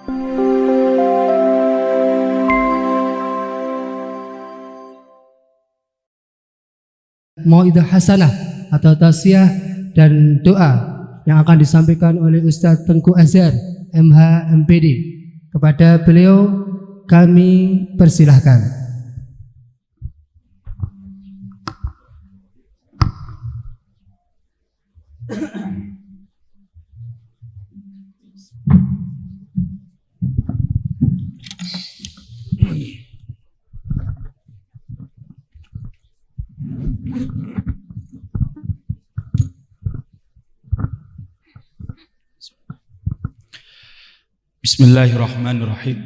Mau'idah hasanah atau tausiah dan doa yang akan disampaikan oleh Ustadz Tengku Azhar MH MPD. Kepada beliau kami persilahkan. Bismillahirrahmanirrahim.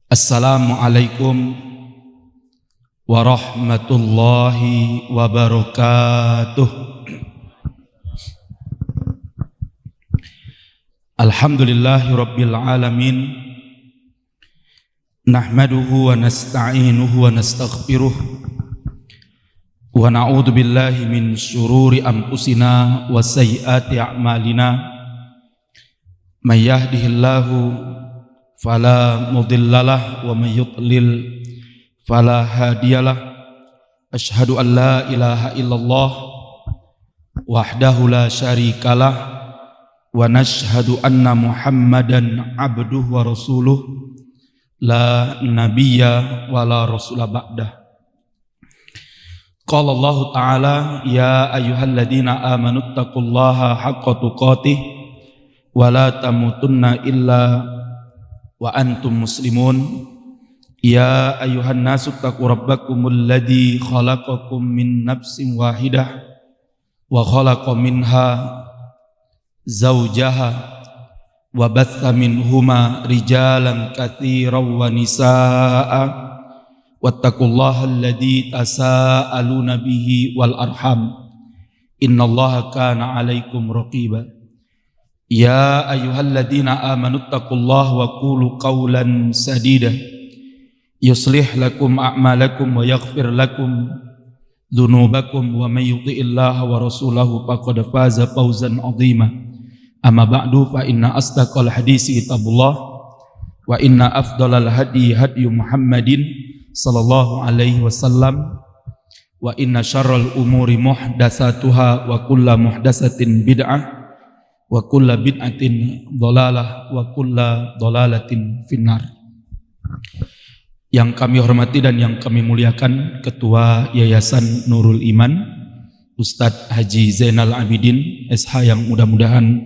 Assalamualaikum warahmatullahi wabarakatuh. Alhamdulillahi rabbil alamin. Nahmaduhu wa nasta'inuhu wa nastaghfiruh. Wa na'udzu billahi min syururi anfusina wa sayyiati a'malina. May yahdihillahu fala mudhillalah wa may yudlil fala hadiyalah. Asyhadu an la ilaha illallah wahdahu la syarikalah wa nashhadu anna Muhammadan abduhu wa rasuluh la nabiyya wa la rasula ba'dah. Qala Allah ta'ala ya ayyuhalladzina amanu taqullaha haqqa tuqatih wa la tamutunna illa wa antum muslimun. Ya ayyuhan nasu taqu rabbakumul ladzi khalaqakum min nafsin wahidah wa khalaqa minha zawjaha wa batha minhuma rijalan katsiran wa nisaa'a wattaqullaha alladzi tasaaluna bihi wal arham innallaha kana 'alaikum raqiba. Ya ayyuhalladzina amanu taqullaha wa qulu qawlan sadida yuslih lakum a'malakum wa yaghfir lakum dzunubakum wa may yuti'illaha wa rasulahu faqad faza fawzan 'azima. Amma ba'du fa inna asdaqal hadisi kitabullah wa inna afdalal hadi hadi Muhammadin sallallahu alaihi wasallam wa inna syarral umuri muhdatsatuha wa kullu muhdatsatin bid'ah wa kulla bid'atin dhalalah wa kulla dhalalatin finnar. Yang kami hormati dan yang kami muliakan Ketua Yayasan Nurul Iman Ustadz Haji Zainal Abidin SH yang mudah-mudahan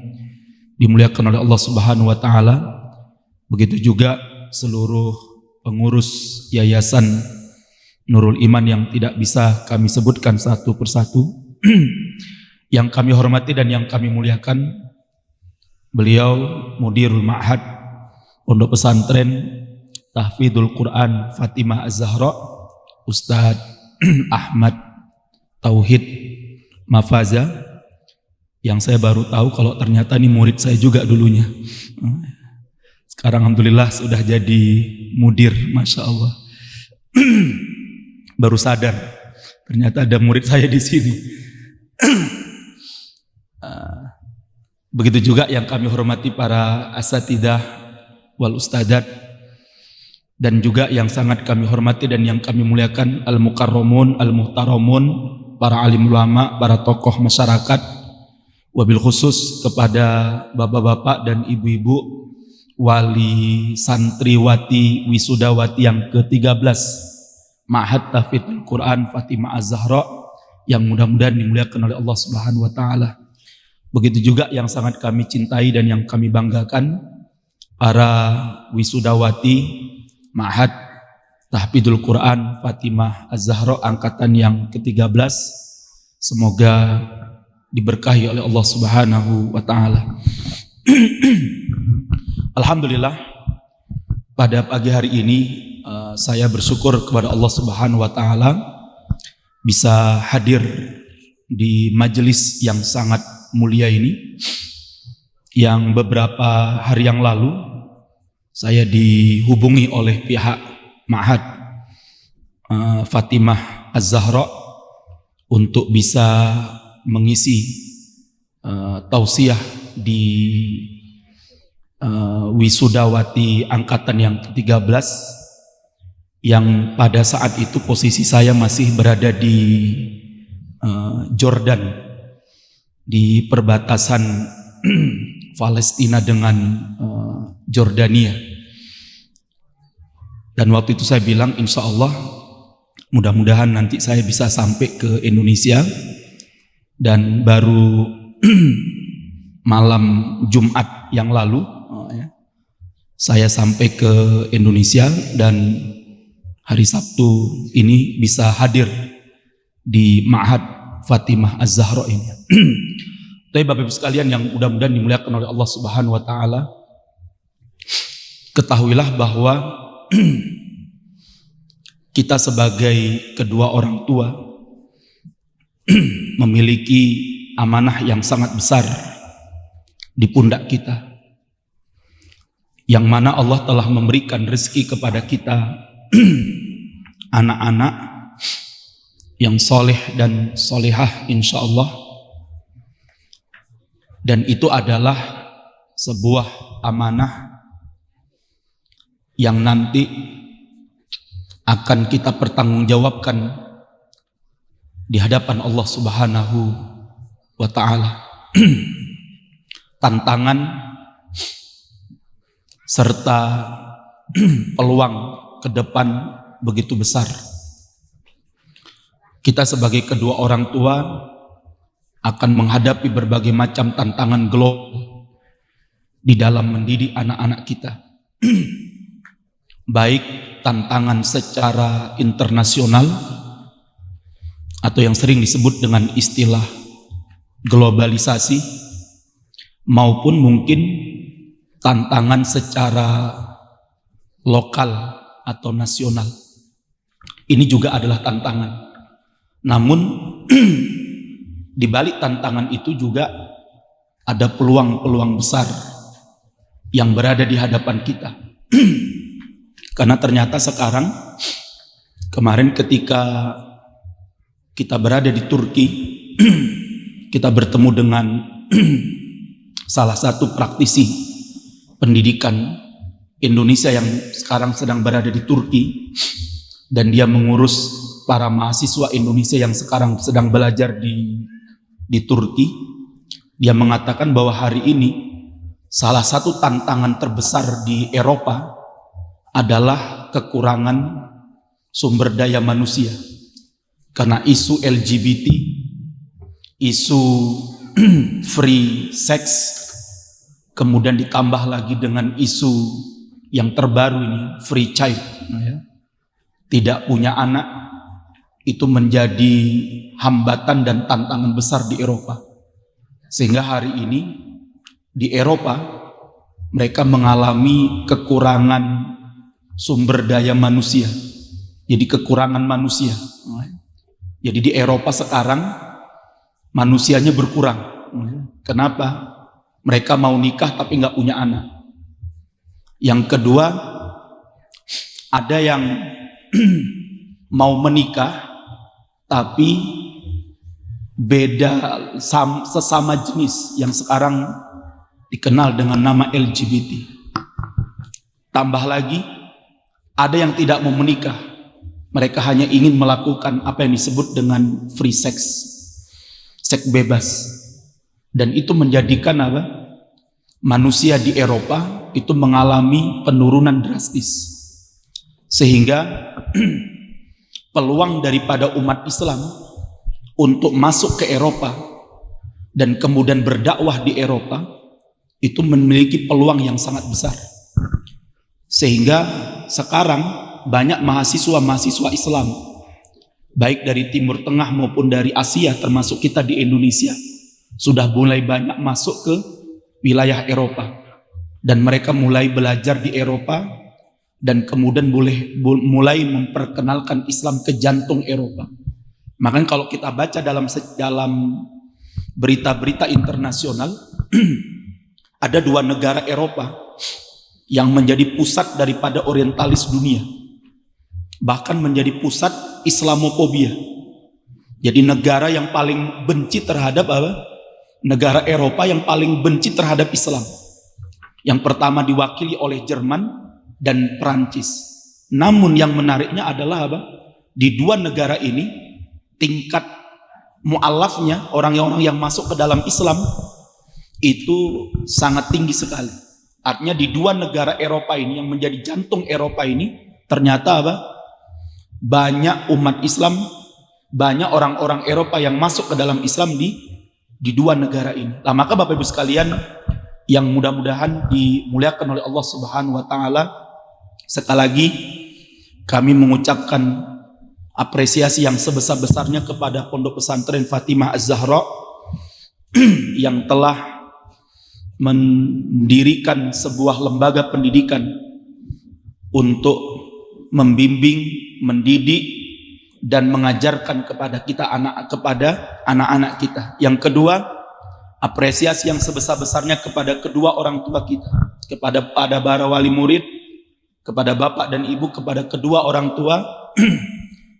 dimuliakan oleh Allah Subhanahu wa taala. Begitu juga seluruh pengurus Yayasan Nurul Iman yang tidak bisa kami sebutkan satu persatu. Yang kami hormati dan yang kami muliakan beliau Mudirul Ma'had Pondok Pesantren Tahfidzul Quran Fatimah Az-Zahra Ustadz Ahmad Tauhid Mafaza, yang saya baru tahu kalau ternyata ini murid saya juga dulunya. Sekarang alhamdulillah sudah jadi mudir, Masya Allah. Baru sadar ternyata ada murid saya di sini. Begitu juga yang kami hormati para asatidah wal ustadzat, dan juga yang sangat kami hormati dan yang kami muliakan al-mukarramun, al-muhtaramun, para alim ulama, para tokoh masyarakat, wabil khusus kepada bapak-bapak dan ibu-ibu wali santriwati wisudawati yang ke-13 Ma'had Tahfidzul Quran Fatimah Az-Zahra yang mudah-mudahan dimuliakan oleh Allah Subhanahu wa taala. Begitu juga yang sangat kami cintai dan yang kami banggakan para wisudawati Ma'had Tahfidzul Quran Fatimah Az-Zahra angkatan yang ke-13. Semoga diberkahi oleh Allah Subhanahu wa taala. Alhamdulillah, pada pagi hari ini saya bersyukur kepada Allah Subhanahu wa taala bisa hadir di majelis yang sangat mulia ini, yang beberapa hari yang lalu saya dihubungi oleh pihak Ma'had Fatimah Az-Zahra untuk bisa mengisi tausiah di wisudawati angkatan yang ke-13 yang pada saat itu posisi saya masih berada di Jordan, di perbatasan Palestina dengan Jordania. Dan waktu itu saya bilang, insya Allah mudah-mudahan nanti saya bisa sampai ke Indonesia. Dan baru malam Jumat yang lalu saya sampai ke Indonesia, dan hari Sabtu ini bisa hadir di Ma'had Fatimah Az-Zahra ini. Tapi Bapak Ibu sekalian yang mudah-mudahan dimuliakan oleh Allah Subhanahu wa taala, ketahuilah bahwa kita sebagai kedua orang tua memiliki amanah yang sangat besar di pundak kita, yang mana Allah telah memberikan rezeki kepada kita anak-anak yang soleh dan solehah insya Allah, dan itu adalah sebuah amanah yang nanti akan kita pertanggungjawabkan di hadapan Allah Subhanahu wa taala. Tantangan serta peluang ke depan begitu besar. Kita sebagai kedua orang tua akan menghadapi berbagai macam tantangan global di dalam mendidik anak-anak kita. Baik tantangan secara internasional atau yang sering disebut dengan istilah globalisasi, maupun mungkin tantangan secara lokal atau nasional. Ini juga adalah tantangan. Namun di balik tantangan itu juga ada peluang-peluang besar yang berada di hadapan kita. Karena ternyata sekarang, kemarin ketika kita berada di Turki, kita bertemu dengan salah satu praktisi pendidikan Indonesia yang sekarang sedang berada di Turki, dan dia mengurus para mahasiswa Indonesia yang sekarang sedang belajar di Turki. Dia mengatakan bahwa hari ini salah satu tantangan terbesar di Eropa adalah kekurangan sumber daya manusia, karena isu LGBT, isu free sex, kemudian ditambah lagi dengan isu yang terbaru ini, free child, tidak punya anak, itu menjadi hambatan dan tantangan besar di Eropa. Sehingga hari ini di Eropa mereka mengalami kekurangan sumber daya manusia, jadi kekurangan manusia. Jadi di Eropa sekarang manusianya berkurang. Kenapa? Mereka mau nikah tapi nggak punya anak. Yang kedua, ada yang mau menikah tapi beda sesama jenis yang sekarang dikenal dengan nama LGBT. Tambah lagi, ada yang tidak mau menikah, mereka hanya ingin melakukan apa yang disebut dengan free sex, seks bebas. Dan itu menjadikan apa? Manusia di Eropa itu mengalami penurunan drastis. Sehingga peluang daripada umat Islam untuk masuk ke Eropa dan kemudian berdakwah di Eropa itu memiliki peluang yang sangat besar. Sehingga sekarang banyak mahasiswa-mahasiswa Islam, baik dari Timur Tengah maupun dari Asia, termasuk kita di Indonesia, sudah mulai banyak masuk ke wilayah Eropa. Dan mereka mulai belajar di Eropa, dan kemudian mulai memperkenalkan Islam ke jantung Eropa. Makanya kalau kita baca dalam berita-berita internasional, ada 2 negara Eropa yang menjadi pusat daripada orientalis dunia, bahkan menjadi pusat Islamofobia. Jadi negara yang paling benci terhadap apa? Negara Eropa yang paling benci terhadap Islam. Yang pertama diwakili oleh Jerman dan Perancis. Namun yang menariknya adalah apa? Di dua negara ini tingkat mu'alafnya, orang-orang yang masuk ke dalam Islam itu sangat tinggi sekali. Artinya di dua negara Eropa ini yang menjadi jantung Eropa ini ternyata apa? Banyak umat Islam, banyak orang-orang Eropa yang masuk ke dalam Islam di dua negara ini. Nah, maka Bapak Ibu sekalian yang mudah-mudahan dimuliakan oleh Allah Subhanahu wa taala, sekali lagi kami mengucapkan apresiasi yang sebesar-besarnya kepada Pondok Pesantren Fatimah Az-Zahra yang telah mendirikan sebuah lembaga pendidikan untuk membimbing, mendidik dan mengajarkan kepada anak-anak kita. Yang kedua, apresiasi yang sebesar-besarnya kepada kedua orang tua kita, kepada para wali murid, kepada bapak dan ibu, kepada kedua orang tua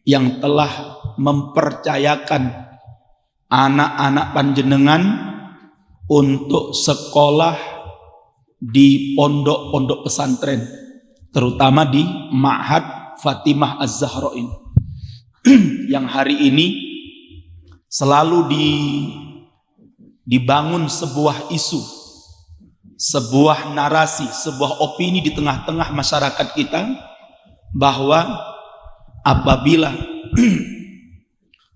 yang telah mempercayakan anak-anak panjenengan untuk sekolah di pondok-pondok pesantren, terutama di Ma'had Fatimah Az-Zahra ini yang hari ini selalu dibangun sebuah isu, sebuah narasi, sebuah opini di tengah-tengah masyarakat kita bahwa apabila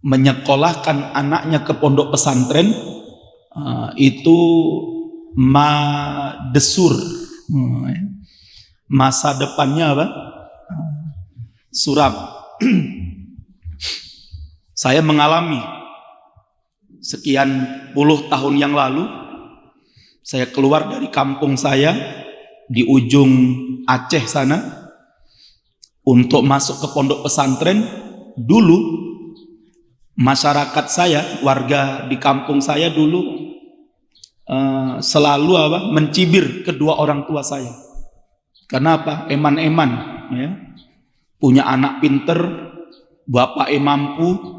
menyekolahkan anaknya ke pondok pesantren itu madesur, masa depannya apa? Suram. Saya mengalami sekian puluh tahun yang lalu, saya keluar dari kampung saya di ujung Aceh sana untuk masuk ke pondok pesantren. Dulu masyarakat saya, warga di kampung saya dulu selalu mencibir kedua orang tua saya. Kenapa? Eman-eman, ya. Punya anak pinter, bapak mampu,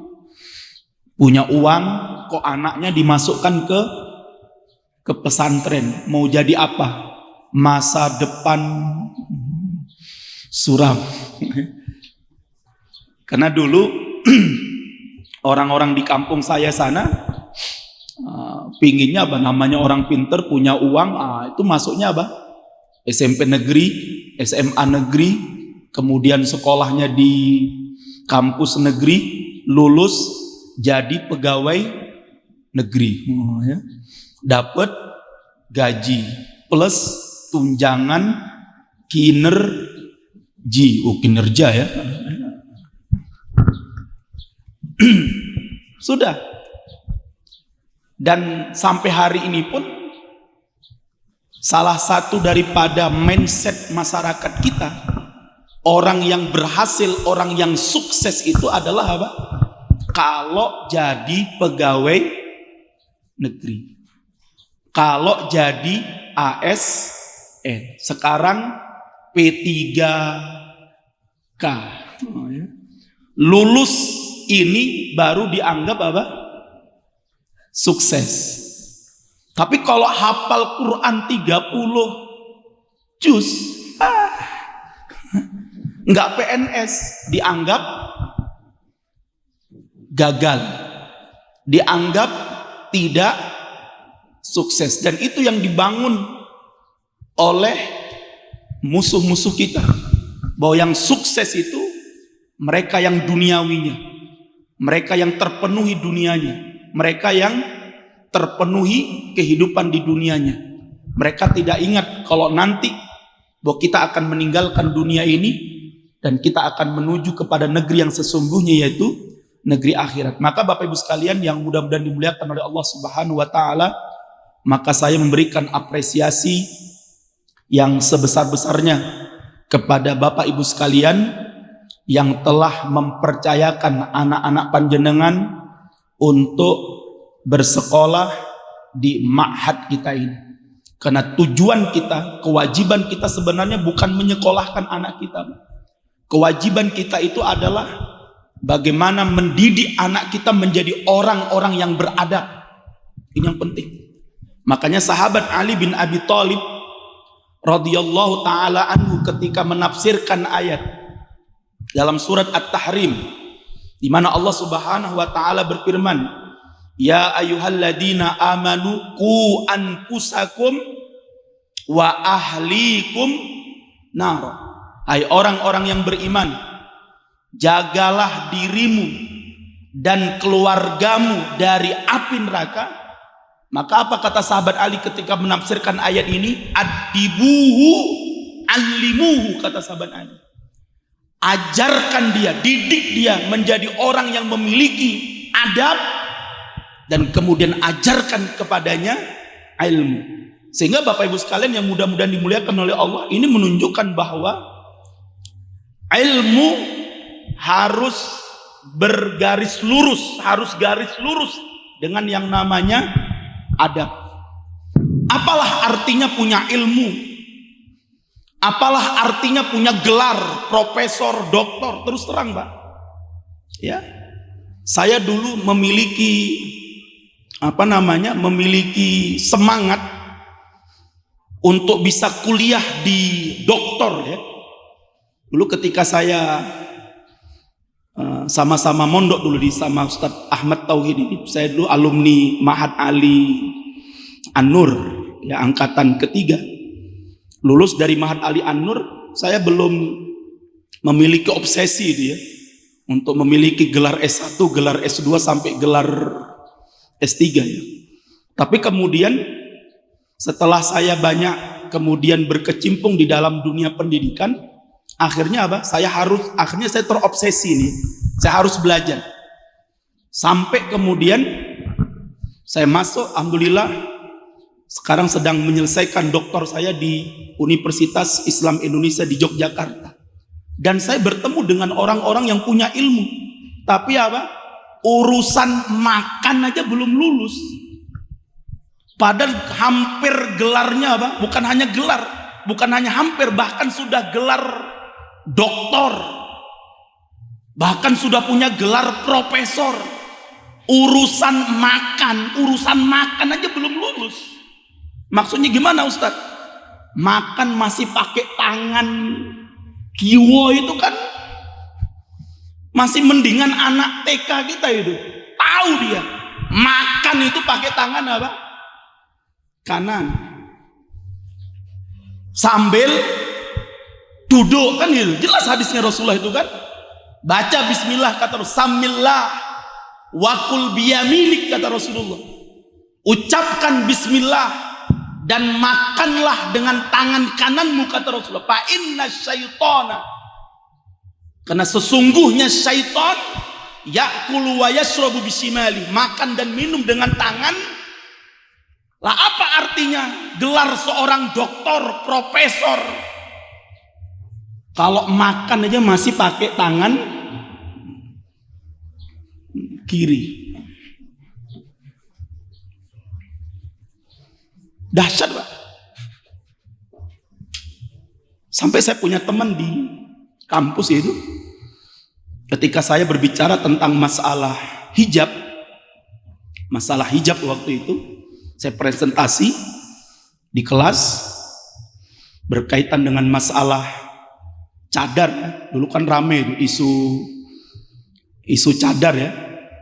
punya uang, kok anaknya dimasukkan ke pesantren, mau jadi apa? Masa depan suram. Karena dulu orang-orang di kampung saya sana pinginnya apa? Namanya orang pinter, punya uang, itu masuknya apa? SMP negeri, SMA negeri, kemudian sekolahnya di kampus negeri, lulus jadi pegawai negeri, ya. Dapat gaji plus tunjangan kinerja ya. Sudah. Dan sampai hari ini pun salah satu daripada mindset masyarakat kita, orang yang berhasil, orang yang sukses itu adalah apa? Kalau jadi pegawai negeri, kalau jadi ASN, sekarang P3K, lulus ini baru dianggap apa? Sukses. Tapi kalau hafal Quran 30 juz, nggak PNS, dianggap gagal, dianggap tidak sukses. Dan itu yang dibangun oleh musuh-musuh kita, bahwa yang sukses itu mereka yang duniawinya, mereka yang terpenuhi dunianya, mereka yang terpenuhi kehidupan di dunianya. Mereka tidak ingat kalau nanti bahwa kita akan meninggalkan dunia ini dan kita akan menuju kepada negeri yang sesungguhnya, yaitu negeri akhirat. Maka Bapak Ibu sekalian yang mudah-mudahan dimuliakan oleh Allah Subhanahu wa taala, maka saya memberikan apresiasi yang sebesar-besarnya kepada Bapak Ibu sekalian yang telah mempercayakan anak-anak panjenengan untuk bersekolah di ma'had kita ini. Karena tujuan kita, kewajiban kita sebenarnya bukan menyekolahkan anak kita. Kewajiban kita itu adalah bagaimana mendidik anak kita menjadi orang-orang yang beradab. Ini yang penting. Makanya sahabat Ali bin Abi Thalib radhiyallahu taala anhu ketika menafsirkan ayat dalam surat At-Tahrim, di mana Allah Subhanahu wa taala berfirman, "Ya ayyuhalladzina amanu qu anfusakum wa ahlikum nar." Hai orang-orang yang beriman, jagalah dirimu dan keluargamu dari api neraka. Maka apa kata sahabat Ali ketika menafsirkan ayat ini? Adibuhu allimuhu, kata sahabat Ali. Ajarkan dia, didik dia menjadi orang yang memiliki adab, dan kemudian ajarkan kepadanya ilmu. Sehingga Bapak Ibu sekalian yang mudah-mudahan dimuliakan oleh Allah, ini menunjukkan bahwa ilmu harus bergaris lurus, harus garis lurus dengan yang namanya adab. Apalah artinya punya ilmu? Apalah artinya punya gelar profesor, doktor? Terus terang, Pak. Ya. Saya dulu memiliki memiliki semangat untuk bisa kuliah di doktor, ya. Dulu ketika saya sama-sama mondok dulu sama Ustadz Ahmad Tauhid ini, saya dulu alumni Ma'had Ali An-Nur, ya, angkatan ketiga. Lulus dari Ma'had Ali An-Nur, saya belum memiliki obsesi dia untuk memiliki gelar S1, gelar S2 sampai gelar S3, ya. Tapi kemudian setelah saya banyak kemudian berkecimpung di dalam dunia pendidikan, akhirnya akhirnya saya terobsesi nih. Saya harus belajar. Sampai kemudian saya masuk, alhamdulillah sekarang sedang menyelesaikan doktor saya di Universitas Islam Indonesia di Yogyakarta. Dan saya bertemu dengan orang-orang yang punya ilmu. Tapi urusan makan aja belum lulus. Padahal hampir gelarnya bukan hanya gelar, bukan hanya hampir, bahkan sudah gelar doktor, bahkan sudah punya gelar profesor. Urusan makan aja belum lulus. Maksudnya gimana, Ustadz? Makan masih pakai tangan kiwo itu kan masih mendingan anak TK kita itu. Tahu dia makan itu pakai tangan kanan, sambil duduk kan gitu. Jelas hadisnya Rasulullah itu kan. Baca bismillah kata Rasulullah, samillah wakul biyaminik kata Rasulullah. Ucapkan bismillah dan makanlah dengan tangan kananmu kata Rasulullah. Fa inna syaitana, karena sesungguhnya syaitan yakulu wa yashrabu bisimali, makan dan minum dengan tangan. Lah apa artinya gelar seorang doktor, profesor, kalau makan aja masih pakai tangan kiri? Dahsyat, Pak. Sampai saya punya teman di kampus itu, ketika saya berbicara tentang masalah hijab waktu itu, saya presentasi di kelas berkaitan dengan masalah cadar. Dulu kan rame itu isu cadar, ya,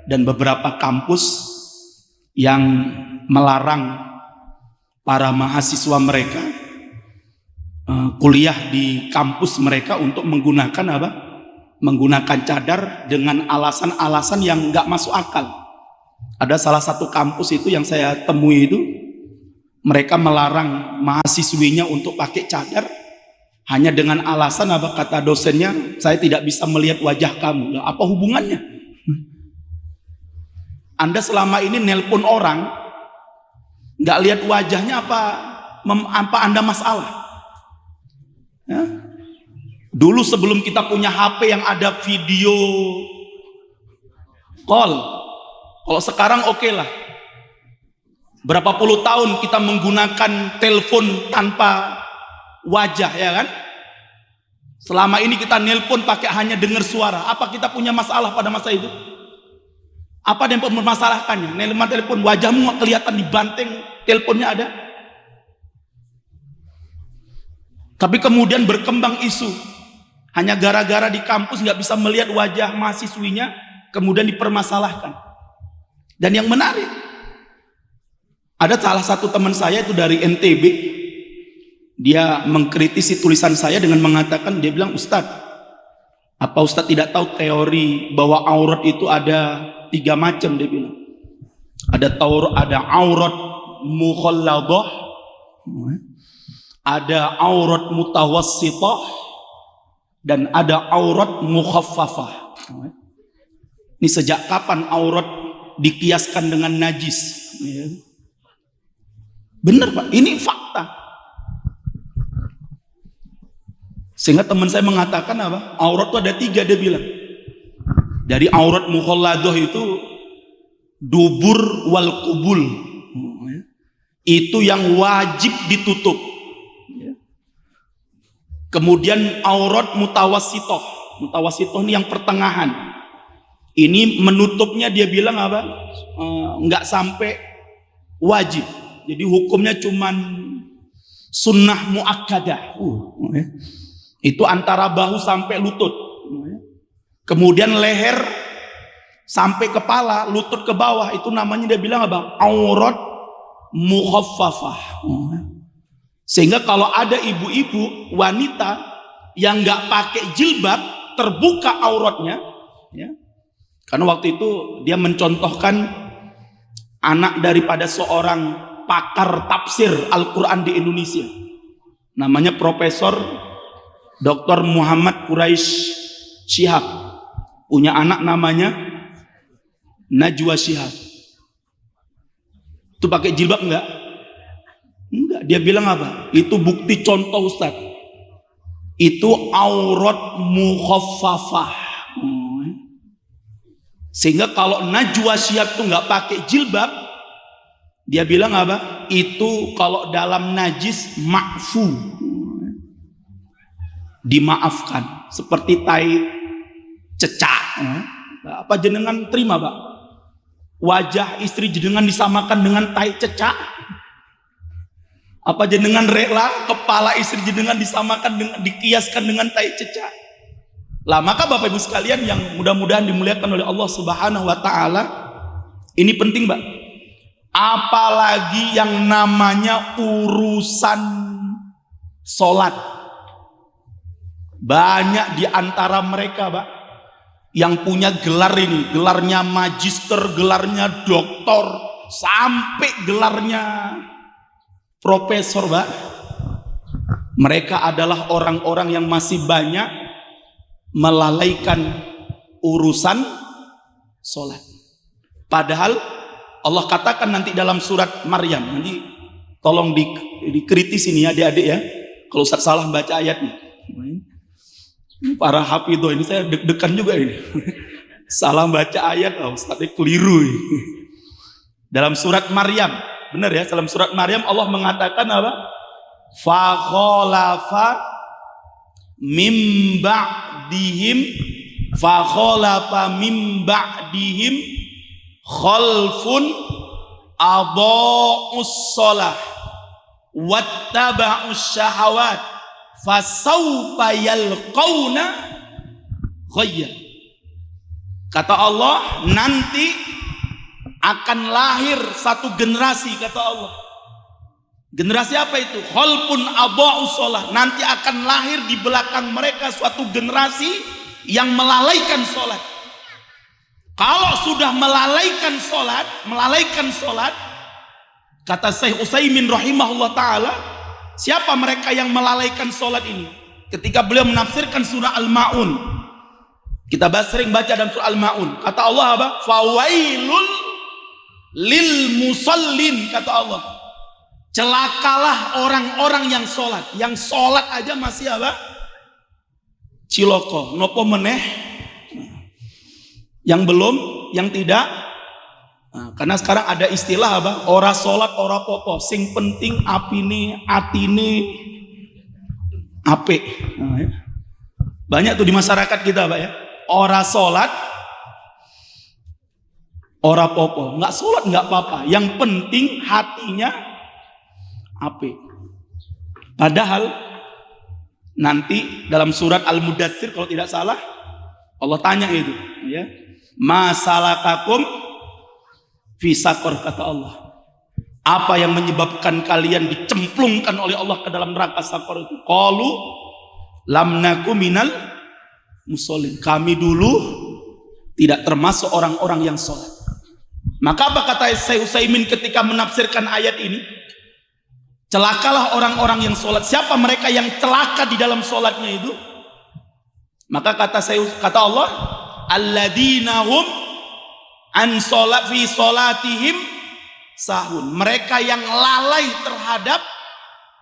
dan beberapa kampus yang melarang para mahasiswa mereka kuliah di kampus mereka untuk menggunakan cadar dengan alasan-alasan yang nggak masuk akal. Ada salah satu kampus itu yang saya temui itu, mereka melarang mahasiswinya untuk pakai cadar hanya dengan alasan kata dosennya, saya tidak bisa melihat wajah kamu. Apa hubungannya? Anda selama ini nelpon orang nggak lihat wajahnya, apa Anda masalah? Ya? Dulu sebelum kita punya HP yang ada video call, kalau sekarang oke lah. Berapa puluh tahun kita menggunakan telepon tanpa wajah, ya kan? Selama ini kita nelpon pakai hanya dengar suara. Apa kita punya masalah pada masa itu? Apa yang mempermasalahkannya? Telepon wajahmu nggak kelihatan di banteng, teleponnya ada. Tapi kemudian berkembang isu, hanya gara-gara di kampus nggak bisa melihat wajah mahasiswinya, kemudian dipermasalahkan. Dan yang menarik, ada salah satu teman saya itu dari NTB, dia mengkritisi tulisan saya dengan mengatakan, dia bilang, Ustadz, apa Ustadz tidak tahu teori bahwa aurat itu ada 3 macam, dia bilang. Ada aurat mukhalladah, ada aurat mutawassithah, dan ada aurat mukhaffafah. Ini sejak kapan aurat dikiaskan dengan najis? Benar Pak, ini fakta. Sehingga teman saya mengatakan apa? Aurat itu ada 3, dia bilang. Dari aurat mukhalladah itu dubur wal kubul, itu yang wajib ditutup. Kemudian aurat mutawassithah, ini yang pertengahan. Ini menutupnya dia bilang apa? Enggak sampai wajib. Jadi hukumnya cuman sunnah muakkadah. Itu antara bahu sampai lutut. Kemudian leher sampai kepala, lutut ke bawah, itu namanya dia bilang apa? Aurat mukhaffafah. Sehingga kalau ada ibu-ibu wanita yang nggak pakai jilbab, terbuka auratnya, ya. Karena waktu itu dia mencontohkan anak daripada seorang pakar tafsir Al-Quran di Indonesia, namanya Profesor Dr. Muhammad Quraisy Shihab, punya anak namanya Najwa Shihab. Itu pakai jilbab enggak? Enggak. Dia bilang apa? Itu bukti contoh Ustaz. Itu aurat mukhaffafah. Sehingga kalau Najwa Shihab itu enggak pakai jilbab, dia bilang apa? Itu kalau dalam najis ma'fu, dimaafkan. Seperti tai cecak. Apa jenengan terima Pak? Wajah istri jenengan disamakan dengan tai cecak? Apa jenengan rela kepala istri jenengan disamakan dengan, dikiaskan dengan tai cecak? Lah maka Bapak Ibu sekalian yang mudah-mudahan dimuliakan oleh Allah Subhanahu wa taala, ini penting Mbak. Apalagi yang namanya urusan sholat. Banyak di antara mereka Pak yang punya gelar ini, gelarnya magister, gelarnya doktor, sampai gelarnya profesor Pak. Mereka adalah orang-orang yang masih banyak melalaikan urusan sholat. Padahal Allah katakan nanti dalam surat Maryam, nanti tolong dikritis ini ya adik-adik ya, kalau Ustaz salah baca ayatnya. Para hafidho ini saya deg-degan juga ini. Salah baca ayat, Ustaznya keliru. Dalam surat Maryam, benar ya, dalam surat Maryam Allah mengatakan apa? Fa khalafa mim ba'dihim khalfun adha'us shalah wattaba'us syahawat fasawfa yalqauna ghayya. Kata Allah, nanti akan lahir satu generasi, kata Allah. Generasi apa itu? Khalfun adha'us shalah. Nanti akan lahir di belakang mereka suatu generasi yang melalaikan sholat. Kalau sudah melalaikan sholat, kata Syekh Utsaimin rahimahullah ta'ala, siapa mereka yang melalaikan sholat ini? Ketika beliau menafsirkan surah Al-Ma'un, kita sering baca dalam surah Al-Ma'un, kata Allah apa? Fawailul lil musallin, kata Allah, celakalah orang-orang yang sholat aja masih apa? Ciloko, nopo meneh yang belum, yang tidak. Nah, karena sekarang ada istilah apa? Ora sholat, ora popo. Sing penting apine, atine, ape. Nah, ya. Banyak tuh di masyarakat kita, Pak ya. Ora sholat, ora popo. Nggak sholat nggak apa-apa. Yang penting hatinya ape. Padahal Nanti dalam surat Al-Mudaththir kalau tidak salah, Allah tanya itu, ya. Masalakakum fi saqar, kata Allah. Apa yang menyebabkan kalian dicemplungkan oleh Allah ke dalam neraka saqar itu? Qalu lam naku minal musallin. Kami dulu tidak termasuk orang-orang yang sholat. Maka apa kata Syekh Utsaimin ketika menafsirkan ayat ini? Celakalah orang-orang yang sholat. Siapa mereka yang celaka di dalam sholatnya itu? Maka kata Allah, alladzina hum an sholat fi sholatihim sahun. Mereka yang lalai terhadap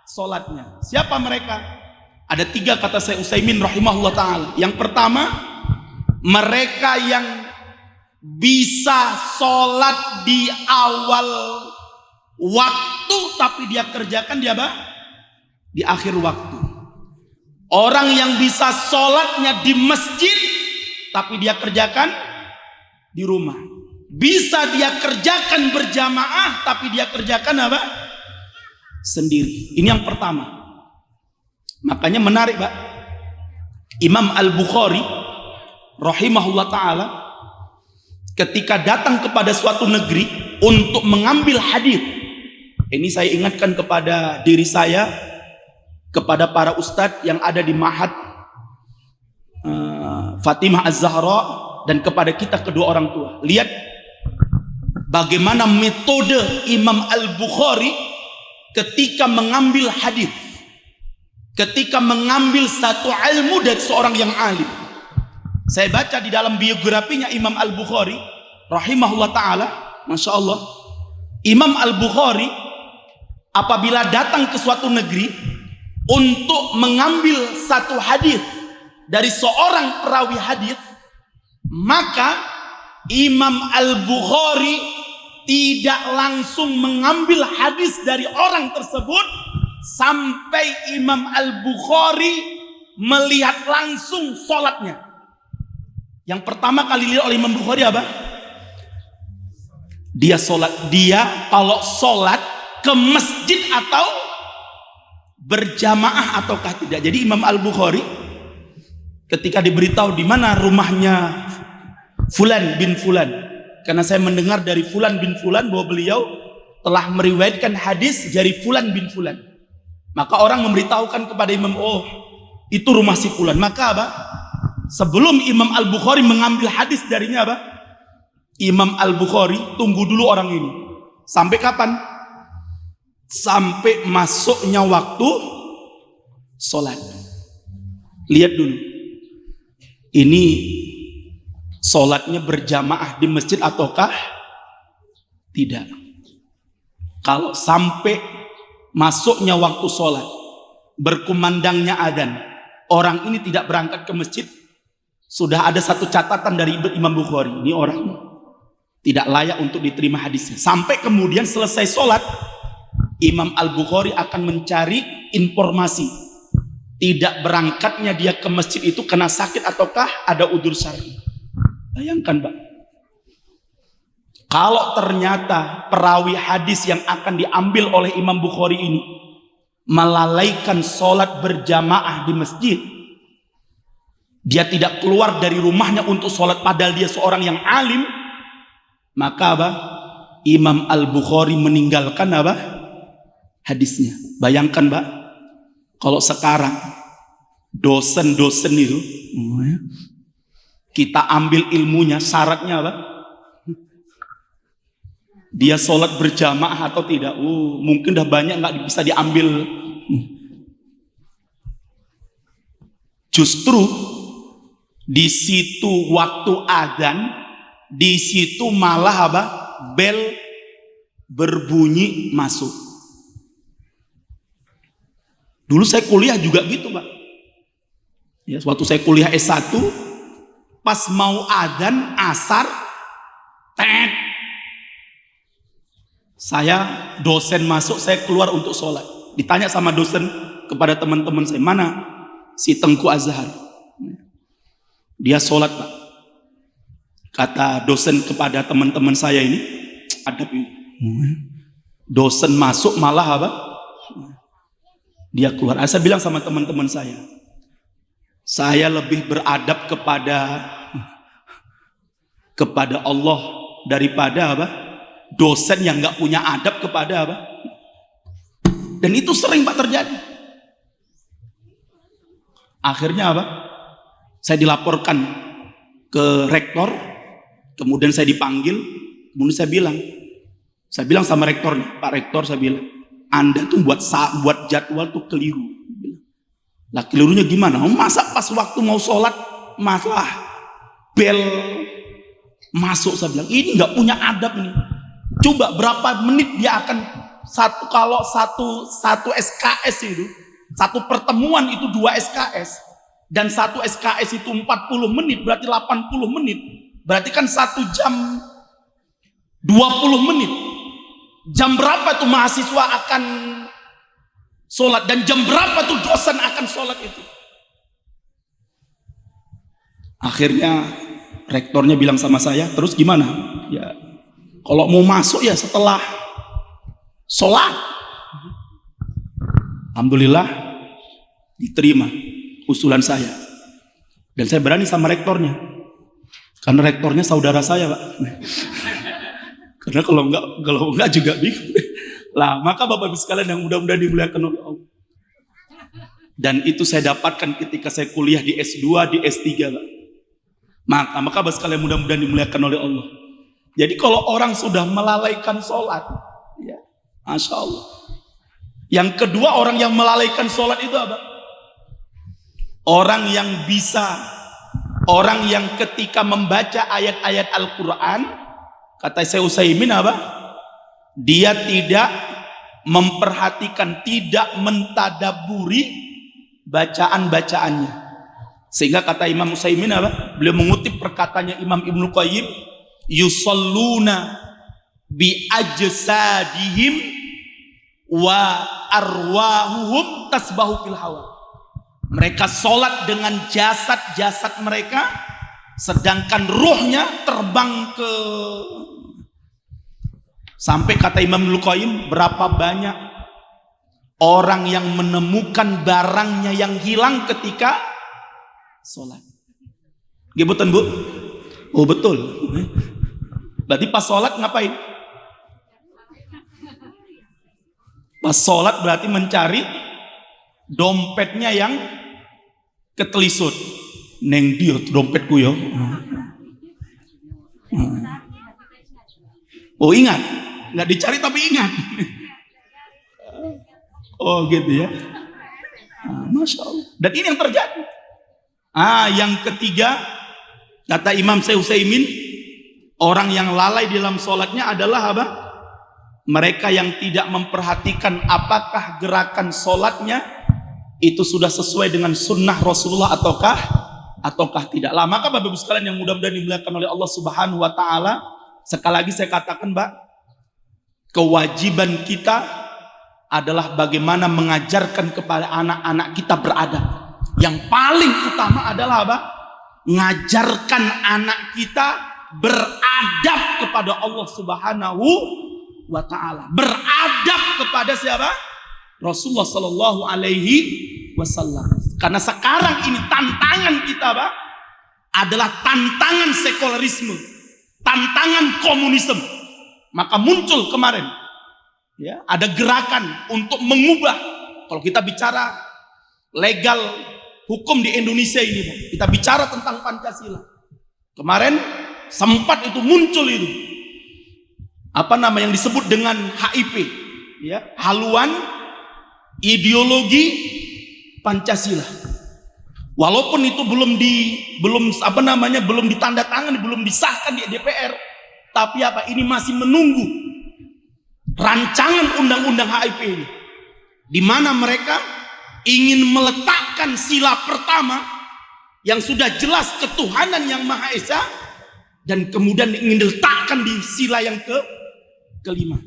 sholatnya. Siapa mereka? Ada 3 kata Syekh Utsaimin rahimahullah ta'ala. Yang pertama, mereka yang bisa sholat di awal waktu tapi dia kerjakan di apa? Di akhir waktu. Orang yang bisa sholatnya di masjid tapi dia kerjakan di rumah. Bisa dia kerjakan berjamaah tapi dia kerjakan apa? Sendiri. Ini yang pertama. Makanya menarik, Pak. Imam Al-Bukhari rahimahullah ta'ala ketika datang kepada suatu negeri untuk mengambil hadis. Ini saya ingatkan kepada diri saya, kepada para ustadz yang ada di Ma'had Fatimah Az-Zahra, dan kepada kita kedua orang tua. Lihat bagaimana metode Imam Al-Bukhari ketika mengambil hadis, ketika mengambil satu ilmu dari seorang yang alim. Saya baca di dalam biografinya Imam Al-Bukhari rahimahullah ta'ala, Masya Allah, Imam Al-Bukhari apabila datang ke suatu negeri untuk mengambil satu hadis dari seorang perawi hadis, maka Imam Al-Bukhari tidak langsung mengambil hadis dari orang tersebut sampai Imam Al-Bukhari melihat langsung sholatnya. Yang pertama kali dilihat oleh Imam Bukhari apa? Dia sholat. Dia kalau sholat ke masjid atau berjamaah ataukah tidak. Jadi Imam Al-Bukhari ketika diberitahu di mana rumahnya Fulan bin Fulan, karena saya mendengar dari Fulan bin Fulan bahwa beliau telah meriwayatkan hadis dari Fulan bin Fulan, maka orang memberitahukan kepada Imam, oh itu rumah si Fulan. Maka apa? Sebelum Imam Al-Bukhari mengambil hadis darinya apa? Imam Al-Bukhari tunggu dulu orang ini. Sampai kapan? Sampai masuknya waktu sholat. Lihat dulu. Ini sholatnya berjamaah di masjid ataukah tidak? Kalau sampai masuknya waktu sholat, berkumandangnya adzan, orang ini tidak berangkat ke masjid, sudah ada satu catatan dari Imam Bukhari, ini orang tidak layak untuk diterima hadisnya. Sampai kemudian selesai sholat, Imam Al-Bukhari akan mencari informasi tidak berangkatnya dia ke masjid itu kena sakit ataukah ada udzur syar'i. Bayangkan, Pak, kalau ternyata perawi hadis yang akan diambil oleh Imam Bukhari ini melalaikan sholat berjamaah di masjid, dia tidak keluar dari rumahnya untuk sholat padahal dia seorang yang alim, maka apa? Imam Al-Bukhari meninggalkan apa? Hadisnya. Bayangkan, Pak, kalau sekarang dosen-dosen itu kita ambil ilmunya, syaratnya apa? Dia sholat berjamaah atau tidak? Mungkin udah banyak nggak bisa diambil. Justru di situ waktu adzan, di situ malah apa? Bel berbunyi masuk. Dulu saya kuliah juga gitu, Pak. Ya, waktu saya kuliah S1, pas mau adzan asar, tet, saya dosen masuk, saya keluar untuk sholat. Ditanya sama dosen kepada teman-teman saya, mana si Tengku Azhar? Dia sholat, Pak. Kata dosen kepada teman-teman saya ini, adab ini. Dosen masuk malah apa? Dia keluar. Saya bilang sama teman-teman saya, Saya lebih beradab kepada Allah daripada apa? Dosen yang nggak punya adab kepada apa? Dan itu sering Pak terjadi. Akhirnya apa? Saya dilaporkan ke rektor, kemudian saya dipanggil, kemudian saya bilang sama rektornya, Pak Rektor, saya bilang, Anda tuh buat jadwal tuh keliru. Lah kelirunya gimana? Masa pas waktu mau sholat masalah bel masuk, saya bilang ini nggak punya adab ini. Coba berapa menit dia akan kalau satu SKS itu, satu pertemuan itu 2 SKS, dan satu SKS itu 40 menit, berarti 80 menit, berarti kan 1 jam 20 menit. Jam berapa tuh mahasiswa akan sholat, dan jam berapa tuh dosen akan sholat itu? Akhirnya rektornya bilang sama saya, terus gimana? Ya kalau mau masuk ya setelah sholat. Alhamdulillah diterima usulan saya, dan saya berani sama rektornya, karena rektornya saudara saya Pak. Karena kalau enggak juga bingung. Lah, maka Bapak Ibu sekalian yang mudah-mudahan dimuliakan oleh Allah. Dan itu saya dapatkan ketika saya kuliah di S2, di S3, Pak. Maka Bapak sekalian mudah-mudahan dimuliakan oleh Allah. Jadi kalau orang sudah melalaikan sholat, ya, Masya Allah. Yang kedua, orang yang melalaikan sholat itu apa? Orang yang ketika membaca ayat-ayat Al-Quran, kata Syekh Utsaimin apa? Dia tidak memperhatikan, tidak mentadaburi bacaan-bacaannya. Sehingga kata Imam Utsaimin apa? Beliau mengutip perkataannya Imam Ibnu Qayyim, yusalluna bi ajsadihim wa arwahuhum tasbahu fil hawa. Mereka sholat dengan jasad-jasad mereka, sedangkan ruhnya terbang ke, sampai kata Imam Ibnu Qayyim, berapa banyak orang yang menemukan barangnya yang hilang ketika sholat. Betul Bu? Oh betul. Berarti pas sholat ngapain? Pas sholat berarti mencari dompetnya yang ketelisut. Neng dia dompetku ya. Oh ingat, nggak dicari tapi ingat. Oh gitu ya. Masya Allah. Dan ini yang terjadi. Yang ketiga, kata Imam Syekh Utsaimin, orang yang lalai dalam sholatnya adalah apa? Mereka yang tidak memperhatikan apakah gerakan sholatnya itu sudah sesuai dengan sunnah Rasulullah ataukah tidak. Lah, maka Bapak Ibu sekalian yang mudah-mudahan dimuliakan oleh Allah Subhanahu wa taala, sekali lagi saya katakan, Mbak, kewajiban kita adalah bagaimana mengajarkan kepada anak-anak kita beradab. Yang paling utama adalah apa? Ngajarkan anak kita beradab kepada Allah Subhanahu wa taala. Beradab kepada siapa? Rasulullah sallallahu alaihi wasallam. Karena sekarang ini tantangan kita, Pak, adalah tantangan sekularisme, tantangan komunisme. Maka muncul kemarin, ya, ada gerakan untuk mengubah. Kalau kita bicara legal hukum di Indonesia ini, Pak, kita bicara tentang Pancasila. Kemarin sempat itu muncul itu, apa nama yang disebut dengan HIP, ya, haluan ideologi Pancasila. Walaupun itu belum ditandatangani, belum disahkan di DPR, tapi apa, ini masih menunggu rancangan undang-undang HIP ini, di mana mereka ingin meletakkan sila pertama yang sudah jelas ketuhanan yang Maha Esa, dan kemudian ingin diletakkan di sila yang kelima.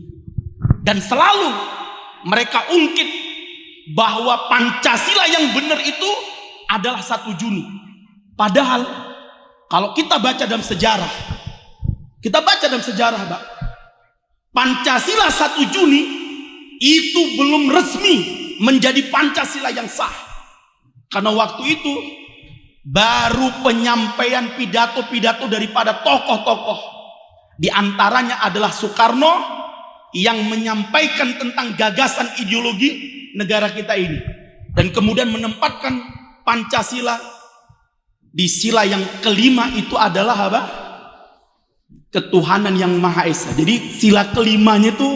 Dan selalu mereka ungkit bahwa Pancasila yang benar itu adalah 1 Juni. Padahal kalau kita baca dalam sejarah, Pak, Pancasila 1 Juni itu belum resmi menjadi Pancasila yang sah. Karena waktu itu baru penyampaian pidato-pidato daripada tokoh-tokoh. Di antaranya adalah Soekarno yang menyampaikan tentang gagasan ideologi negara kita ini. Dan kemudian menempatkan Pancasila di sila yang kelima, itu adalah apa? Ketuhanan yang Maha Esa. Jadi sila kelimanya itu,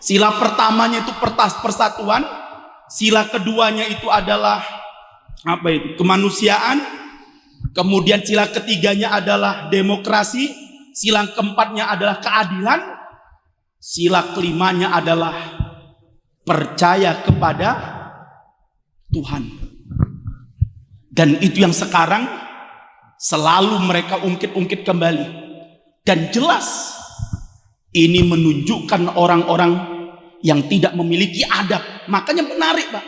sila pertamanya itu persatuan, sila keduanya itu adalah apa itu? Kemanusiaan. Kemudian sila ketiganya adalah demokrasi, sila keempatnya adalah keadilan, sila kelimanya adalah percaya kepada Tuhan. Dan itu yang sekarang selalu mereka ungkit-ungkit kembali. Dan jelas ini menunjukkan orang-orang yang tidak memiliki adab. Makanya menarik, Pak.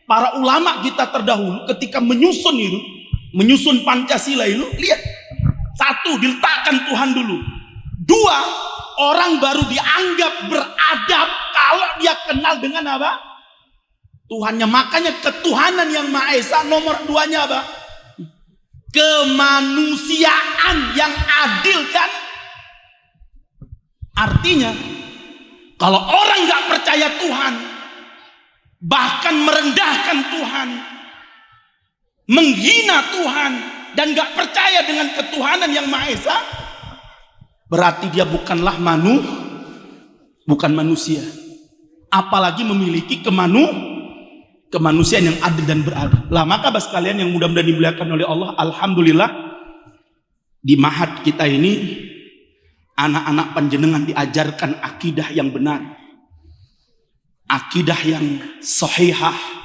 Para ulama kita terdahulu ketika menyusun Pancasila itu, lihat, satu, diletakkan Tuhan dulu. Dua, orang baru dianggap beradab kalau dia kenal dengan apa? Tuhannya. Makanya ketuhanan yang Maha Esa nomor duanya apa? Kemanusiaan yang adil, kan? Artinya kalau orang nggak percaya Tuhan, bahkan merendahkan Tuhan, menghina Tuhan, dan gak percaya dengan ketuhanan yang Maha Esa, berarti dia bukanlah bukan manusia. Apalagi memiliki kemanusiaan yang adil dan beradab. Lah, maka bos kalian yang mudah-mudahan dimuliakan oleh Allah, alhamdulillah di Mahat kita ini anak-anak panjenengan diajarkan akidah yang benar, akidah yang sahihah.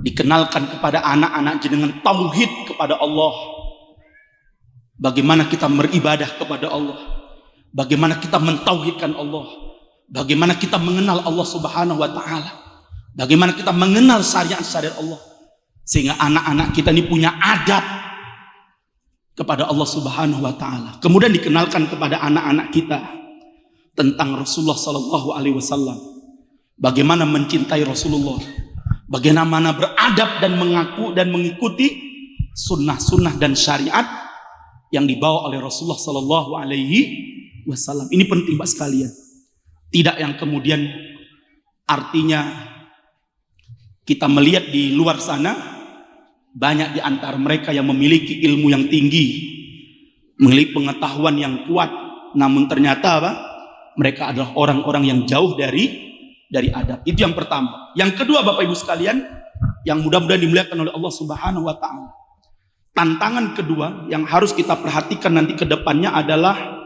Dikenalkan kepada anak-anak jenengan tauhid kepada Allah. Bagaimana kita beribadah kepada Allah, bagaimana kita mentauhidkan Allah, bagaimana kita mengenal Allah Subhanahu wa taala, bagaimana kita mengenal syariat-syariat Allah, sehingga anak-anak kita ini punya adab kepada Allah Subhanahu wa taala. Kemudian dikenalkan kepada anak-anak kita tentang Rasulullah sallallahu alaihi wasallam, bagaimana mencintai Rasulullah, bagaimana beradab dan mengaku dan mengikuti sunnah-sunnah dan syariat yang dibawa oleh Rasulullah Sallallahu Alaihi Wasallam. Ini penting, Pak sekalian. Tidak yang kemudian artinya kita melihat di luar sana banyak di antara mereka yang memiliki ilmu yang tinggi, memiliki pengetahuan yang kuat, namun ternyata apa? Mereka adalah orang-orang yang jauh dari adab. Itu yang pertama. Yang kedua, Bapak Ibu sekalian, yang mudah-mudahan dimuliakan oleh Allah Subhanahu wa taala. Tantangan kedua yang harus kita perhatikan nanti ke depannya adalah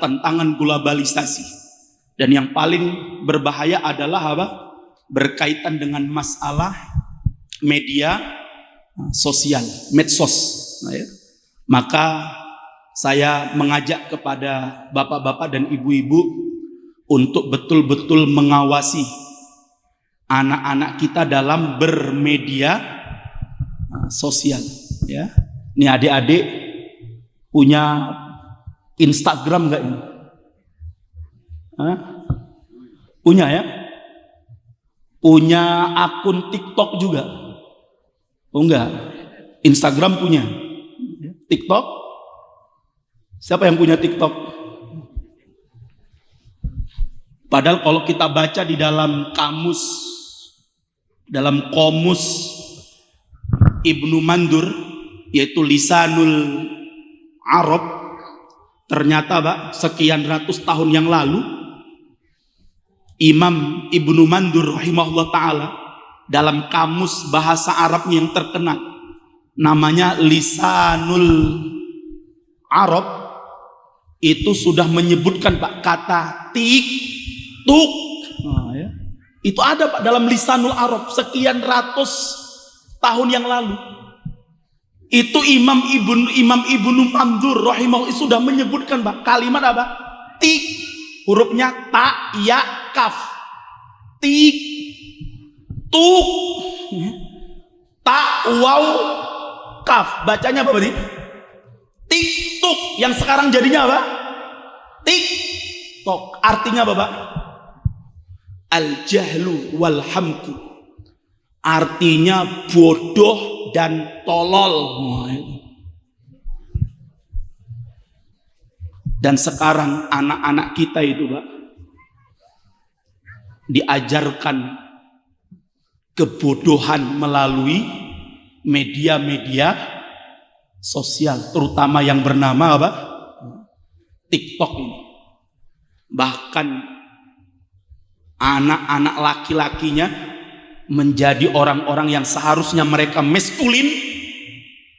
tantangan globalisasi. Dan yang paling berbahaya adalah apa? Berkaitan dengan masalah media sosial, medsos. Nah, ya. Maka saya mengajak kepada bapak-bapak dan ibu-ibu untuk betul-betul mengawasi anak-anak kita dalam bermedia sosial, ya. Ini adik-adik punya Instagram enggak ini? Hah? Punya, ya? Punya akun TikTok juga? Oh enggak. Instagram punya. TikTok? Siapa yang punya TikTok? Padahal kalau kita baca di dalam kamus, dalam komus Ibnu Mandur, yaitu Lisanul Arab, ternyata Pak, sekian ratus tahun yang lalu Imam Ibnu Mandur rahimahullah ta'ala dalam kamus bahasa Arabnya yang terkenal, namanya Lisanul Arab, itu sudah menyebutkan Pak kata tuk. Nah, ya. Itu ada Pak dalam Lisanul Arab sekian ratus tahun yang lalu. Itu Imam Ibnu Mandur rahimahullah sudah menyebutkan Pak kalimat apa? Tik, hurufnya ta, ya, kaf. Tik, tuk, ta, waw, kaf. Bacanya apa berarti? TikTok. Yang sekarang jadinya apa? TikTok. Artinya apa Pak? Al-jahlu wal hamku. Artinya bodoh dan tolol. Wah, itu. Dan sekarang anak-anak kita itu, Pak, diajarkan kebodohan melalui media-media sosial, terutama yang bernama apa? TikTok ini. Bahkan anak-anak laki-lakinya menjadi orang-orang yang seharusnya mereka maskulin,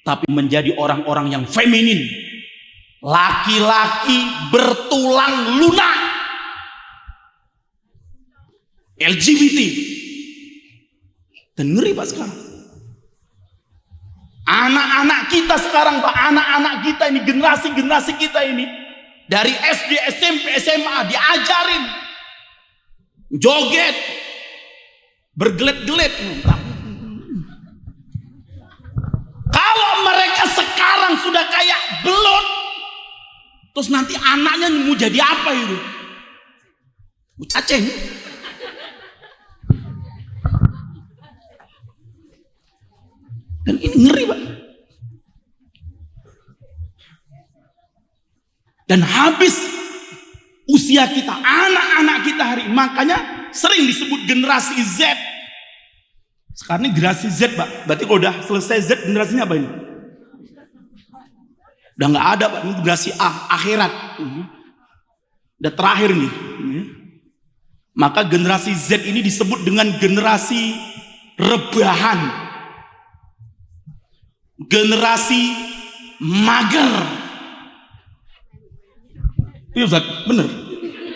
tapi menjadi orang-orang yang feminin. Laki-laki bertulang lunak, LGBT. Dan ngeri Pak sekarang. Anak-anak kita sekarang Pak, anak-anak kita ini, generasi-generasi kita ini, dari SD, SMP, SMA diajarin joget, bergelet-gelet. Kalau mereka sekarang sudah kayak belut, terus nanti anaknya mau jadi apa itu? Cacing. Dan ini ngeri Pak. Dan habis usia kita, anak-anak kita hari ini, makanya sering disebut generasi Z. Sekarang ini generasi Z Pak. Berarti kalau udah selesai Z, generasinya apa ini? Udah nggak ada Pak, ini generasi A, akhirat. Udah terakhir nih. Maka generasi Z ini disebut dengan generasi rebahan, generasi mager. Iya Ustaz, bener.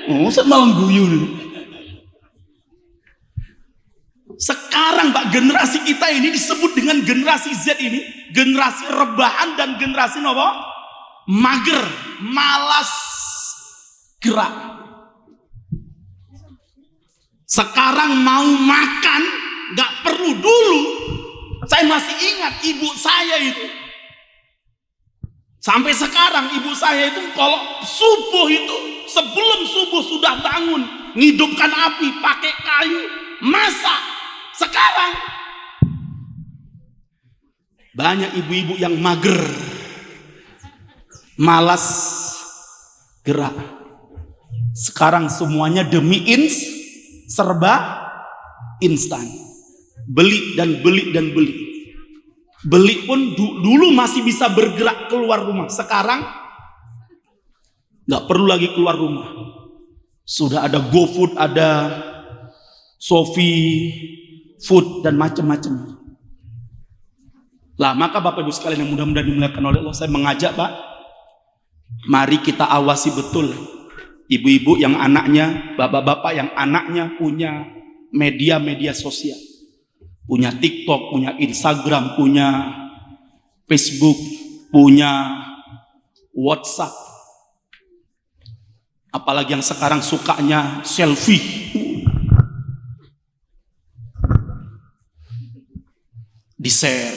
Oh, Ustaz malah guyu nih. Sekarang Pak, generasi kita ini disebut dengan generasi Z ini, generasi rebahan dan generasi apa? Mager, malas gerak. Sekarang mau makan nggak perlu. Dulu saya masih ingat ibu saya itu, sampai sekarang ibu saya itu kalau subuh itu, sebelum subuh sudah bangun, ngidupkan api pakai kayu, masak. Sekarang banyak ibu-ibu yang mager, malas gerak. Sekarang semuanya demi serba instan. Beli dan beli dan beli. Beli pun dulu masih bisa bergerak keluar rumah. Sekarang nggak perlu lagi keluar rumah. Sudah ada GoFood, ada Shopee Food dan macam-macam. Lah maka Bapak Ibu sekalian yang mudah-mudahan dimuliakan oleh Allah, saya mengajak Pak, mari kita awasi betul ibu-ibu yang anaknya, bapak-bapak yang anaknya punya media-media sosial, punya TikTok, punya Instagram, punya Facebook, punya WhatsApp. Apalagi yang sekarang sukanya selfie. Di-share,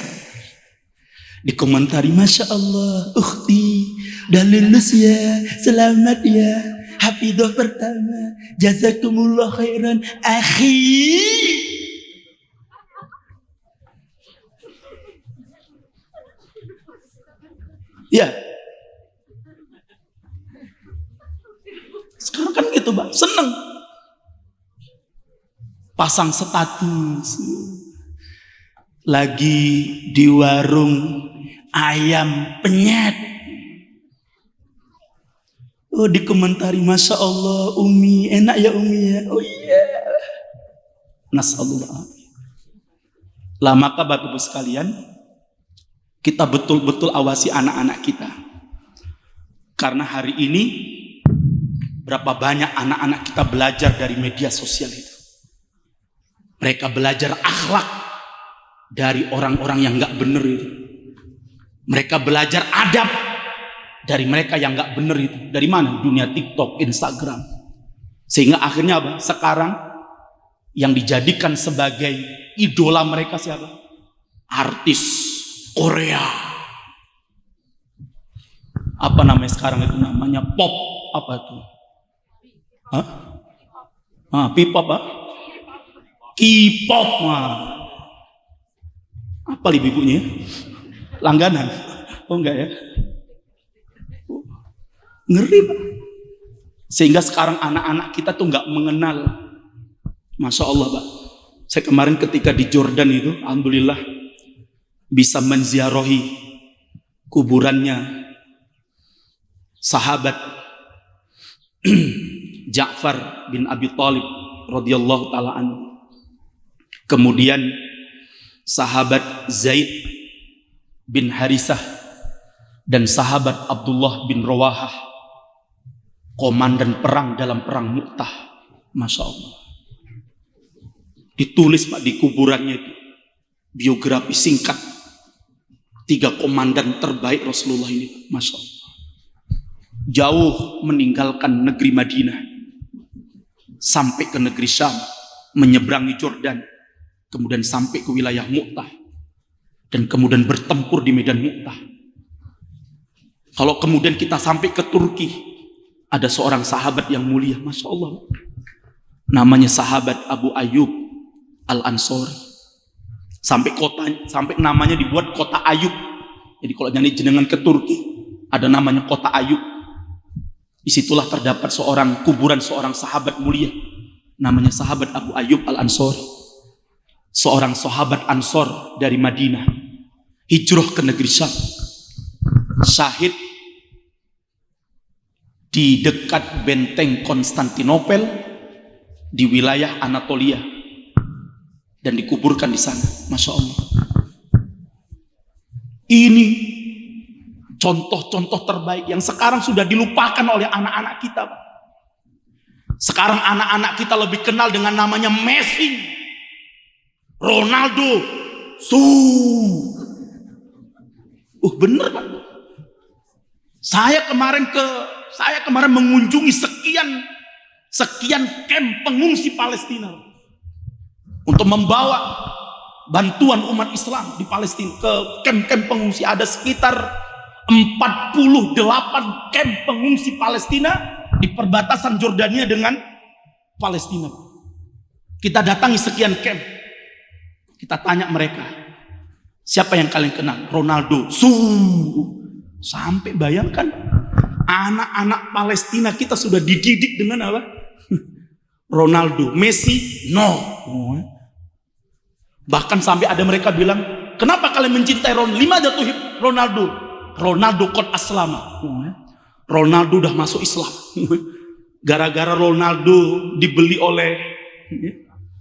dikomentari, Masya Allah, ukhti, udah lulus ya, selamat ya, hafidhah pertama, jazakumullah khairan, akhi. Ya, sekarang kan gitu Pak, seneng pasang status, lagi di warung ayam penyet, oh dikomentari, Masya Allah Umi, enak ya Umi ya, oh iya, nasallallahu. Lah maka Bapak Ibu sekalian, kita betul-betul awasi anak-anak kita, karena hari ini berapa banyak anak-anak kita belajar dari media sosial itu. Mereka belajar akhlak dari orang-orang yang nggak bener itu. Mereka belajar adab dari mereka yang nggak bener itu. Dari mana? Dunia TikTok, Instagram. Sehingga akhirnya apa? Sekarang yang dijadikan sebagai idola mereka siapa? Artis Korea. Apa namanya sekarang itu? Namanya pop. Apa itu? Hah? P-pop apa? K-pop. Apa ibu-ibunya? Langganan? Oh enggak ya? Ngeri Pak. Sehingga sekarang anak-anak kita tuh nggak mengenal. Masya Allah Pak. Saya kemarin ketika di Jordan itu, alhamdulillah bisa menziarahi kuburannya sahabat Ja'far bin Abi Thalib radhiyallahu taala anhu. Kemudian sahabat Zaid bin Harisah dan sahabat Abdullah bin Rawahah, komandan perang dalam perang Mu'tah. Masya Allah. Ditulis Pak di kuburannya itu biografi singkat 3 komandan terbaik Rasulullah ini. Masya Allah. Jauh meninggalkan negeri Madinah sampai ke negeri Syam, menyeberangi Jordan, kemudian sampai ke wilayah Mu'tah, dan kemudian bertempur di medan Mu'tah. Kalau kemudian kita sampai ke Turki, ada seorang sahabat yang mulia, Masya Allah, namanya sahabat Abu Ayyub Al-Ansori. Sampai namanya dibuat kota Ayub. Jadi kalau nyanyi jenengan ke Turki, ada namanya kota Ayub. Disitulah terdapat kuburan seorang sahabat mulia, namanya sahabat Abu Ayyub Al-Ansori. Seorang sahabat Ansor dari Madinah, hijrah ke negeri Syam, syahid di dekat benteng Konstantinopel di wilayah Anatolia, dan dikuburkan di sana. Masya Allah. Ini contoh-contoh terbaik yang sekarang sudah dilupakan oleh anak-anak kita. Sekarang anak-anak kita lebih kenal dengan namanya Messi, Ronaldo, bener Pak. Saya kemarin mengunjungi sekian camp pengungsi Palestina untuk membawa bantuan umat Islam di Palestina ke camp-camp pengungsi. Ada sekitar 48 camp pengungsi Palestina di perbatasan Jordania dengan Palestina. Kita datangi sekian camp, kita tanya mereka, siapa yang kalian kenal? Ronaldo. Sampai bayangkan, anak-anak Palestina kita sudah dididik dengan apa? Ronaldo. Messi, no. Bahkan sampai ada mereka bilang, kenapa kalian mencintai Ronaldo? Ronaldo qad aslama. Ronaldo udah masuk Islam. Gara-gara Ronaldo dibeli oleh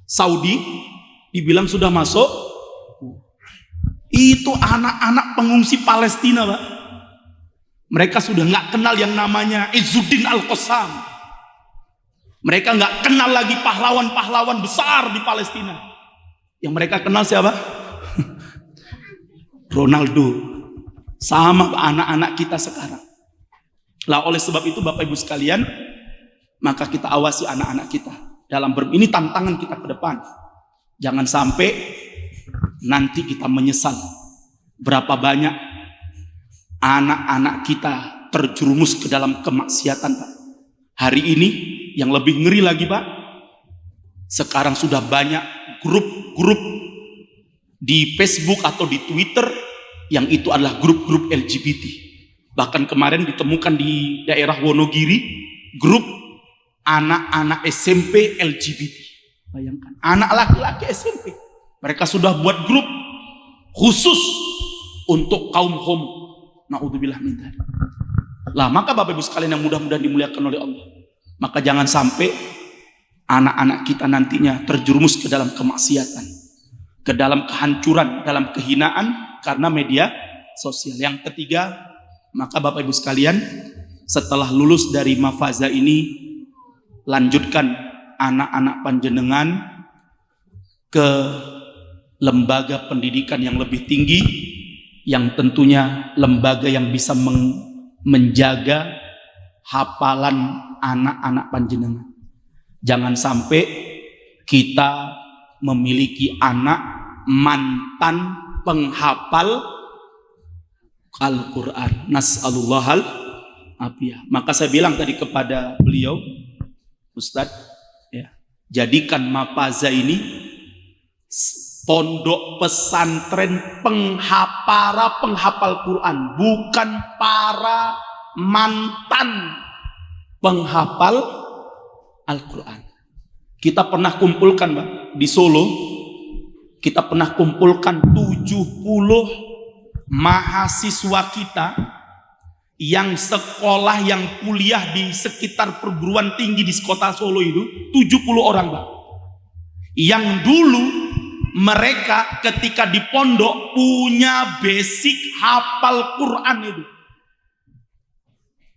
Saudi, dibilang sudah masuk. Itu anak-anak pengungsi Palestina Pak. Mereka sudah nggak kenal yang namanya Izzuddin Al-Qassam. Mereka nggak kenal lagi pahlawan-pahlawan besar di Palestina. Yang mereka kenal siapa? Ronaldo. Sama anak-anak kita sekarang. Lah oleh sebab itu Bapak Ibu sekalian, maka kita awasi anak-anak kita dalam ini tantangan kita ke depan. Jangan sampai nanti kita menyesal berapa banyak anak-anak kita terjerumus ke dalam kemaksiatan Pak. Hari ini yang lebih ngeri lagi Pak, sekarang sudah banyak grup-grup di Facebook atau di Twitter yang itu adalah grup-grup LGBT. Bahkan kemarin ditemukan di daerah Wonogiri grup anak-anak SMP LGBT. Bayangkan, anak laki-laki SMP. Mereka sudah buat grup khusus untuk kaum homo. Na'udzubillah min dzalik. Lah maka Bapak Ibu sekalian yang mudah-mudahan dimuliakan oleh Allah, maka jangan sampai anak-anak kita nantinya terjerumus ke dalam kemaksiatan, ke dalam kehancuran, dalam kehinaan karena media sosial. Yang ketiga, maka Bapak Ibu sekalian, setelah lulus dari mafaza ini, lanjutkan anak-anak panjenengan ke lembaga pendidikan yang lebih tinggi, yang tentunya lembaga yang bisa menjaga hafalan anak-anak panjenengan. Jangan sampai kita memiliki anak mantan penghafal Al-Quran. Nas'alullahal afiyah. Maka saya bilang tadi kepada beliau, Ustadz, ya, jadikan mafaza ini pondok pesantren para penghafal Quran, bukan para mantan penghafal Al-Quran. Kita pernah kumpulkan, Mbak, di Solo. Kita pernah kumpulkan 70 mahasiswa kita yang sekolah, yang kuliah di sekitar perguruan tinggi di kota Solo itu 70 orang, Pak. Yang dulu mereka ketika di pondok punya basic hafal Quran itu.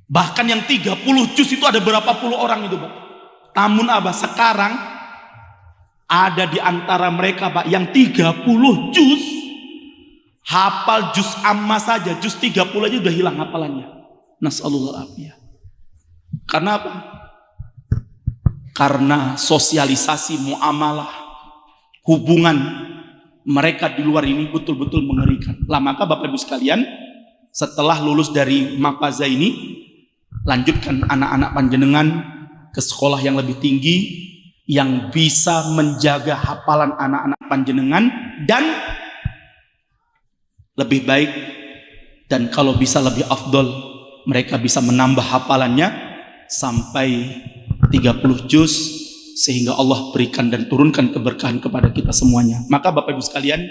Bahkan yang 30 juz itu ada berapa puluh orang itu, Pak. Namun apa? Sekarang ada di antara mereka, Pak, yang 30 juz hafal juz amma saja, juz 30 aja udah hilang hafalannya. Nasallallahu alaihi. Karena apa? Karena sosialisasi muamalah hubungan mereka di luar ini betul-betul mengerikan. Lah maka Bapak Ibu sekalian, setelah lulus dari Mapaza ini, lanjutkan anak-anak panjenengan ke sekolah yang lebih tinggi yang bisa menjaga hafalan anak-anak panjenengan, dan lebih baik dan kalau bisa lebih afdol mereka bisa menambah hafalannya sampai 30 juz sehingga Allah berikan dan turunkan keberkahan kepada kita semuanya. Maka Bapak Ibu sekalian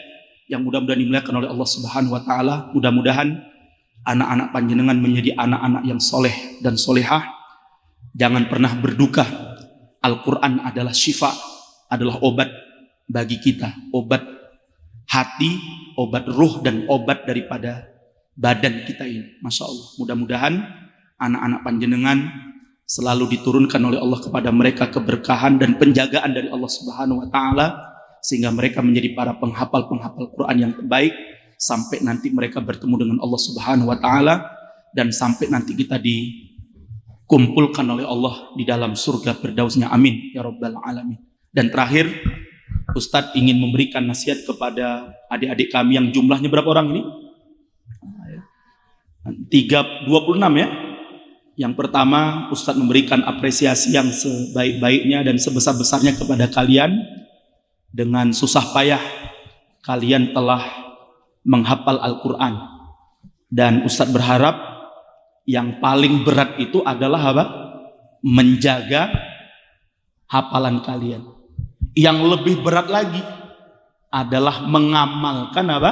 yang mudah-mudahan dimuliakan oleh Allah Subhanahu wa taala, mudah-mudahan anak-anak panjenengan menjadi anak-anak yang soleh dan solehah. Jangan pernah berduka. Al-Quran adalah syifa, adalah obat bagi kita, obat hati, obat ruh, dan obat daripada badan kita ini. Masya Allah, mudah-mudahan anak-anak panjenengan selalu diturunkan oleh Allah kepada mereka keberkahan dan penjagaan dari Allah Subhanahu wa taala, sehingga mereka menjadi para penghafal-penghafal Quran yang terbaik sampai nanti mereka bertemu dengan Allah Subhanahu wa taala, dan sampai nanti kita dikumpulkan oleh Allah di dalam surga firdausnya. Amin ya rabbal alamin. Dan terakhir, Ustadz ingin memberikan nasihat kepada adik-adik kami yang jumlahnya berapa orang ini? 26 ya. Yang pertama, Ustadz memberikan apresiasi yang sebaik-baiknya dan sebesar-besarnya kepada kalian. Dengan susah payah kalian telah menghafal Al-Quran. Dan Ustadz berharap yang paling berat itu adalah apa? Menjaga hafalan kalian. Yang lebih berat lagi adalah mengamalkan apa?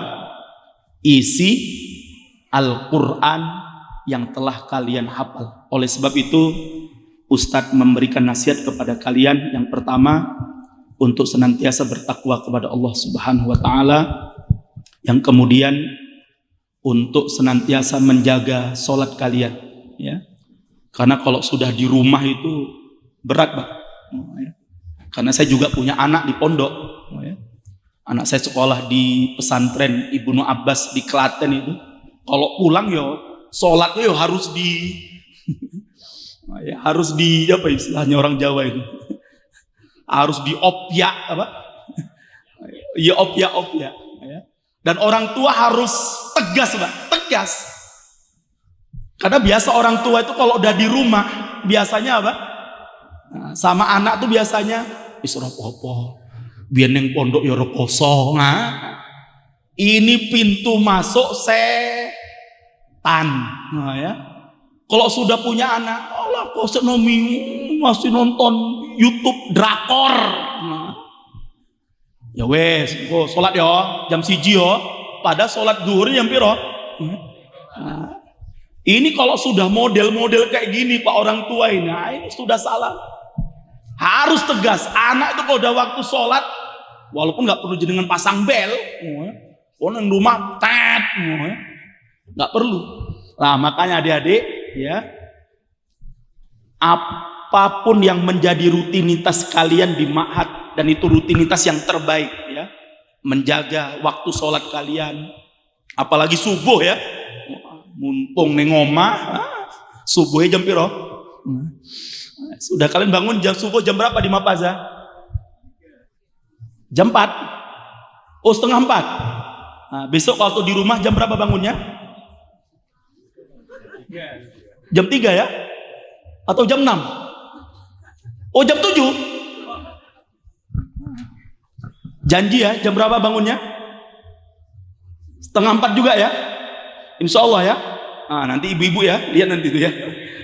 Isi Al-Quran yang telah kalian hafal. Oleh sebab itu, Ustadz memberikan nasihat kepada kalian. Yang pertama, untuk senantiasa bertakwa kepada Allah Subhanahu wa taala. Yang kemudian, untuk senantiasa menjaga sholat kalian, ya. Karena kalau sudah di rumah itu berat, Pak. Karena saya juga punya anak di pondok, ya. Anak saya sekolah di pesantren Ibnu Abbas di Klaten itu. Kalau pulang yo sholatnya yo harus harus di apa istilahnya orang Jawa itu, harus diopyak apa? Ya opyak. Ya. Dan orang tua harus tegas, Pak, tegas. Karena biasa orang tua itu kalau udah di rumah biasanya apa? Nah, sama anak tuh biasanya isra popo, biar neng pondok yo kosong. Ini pintu masuk setan. Nah, ya. Kalau sudah punya anak, Allah kok masih nonton YouTube drakor. Nah. Ya wes, kok sholat yo jam 1 yo, pada sholat zuhur jam piro? Nah, ini kalau sudah model-model kayak gini Pak orang tua ini, nah ini sudah salah. Harus tegas. Anak itu kalau udah waktu sholat, walaupun nggak perlu jenengan pasang bel, orang rumah tet, nggak perlu. Nah makanya adik-adik, ya, apapun yang menjadi rutinitas kalian di ma'had, dan itu rutinitas yang terbaik, ya, menjaga waktu sholat kalian, apalagi subuh ya, mumpung neng omah, subuhnya jam piro? Sudah kalian bangun jam subuh jam berapa di Mapaza? Jam 4? Oh setengah 4. Nah, besok waktu di rumah jam berapa bangunnya? Jam 3 ya? Atau jam 6? Oh jam 7? Janji ya, jam berapa bangunnya? 3:30 juga ya? Insya Allah ya. Nah, nanti ibu-ibu ya, lihat nanti itu ya.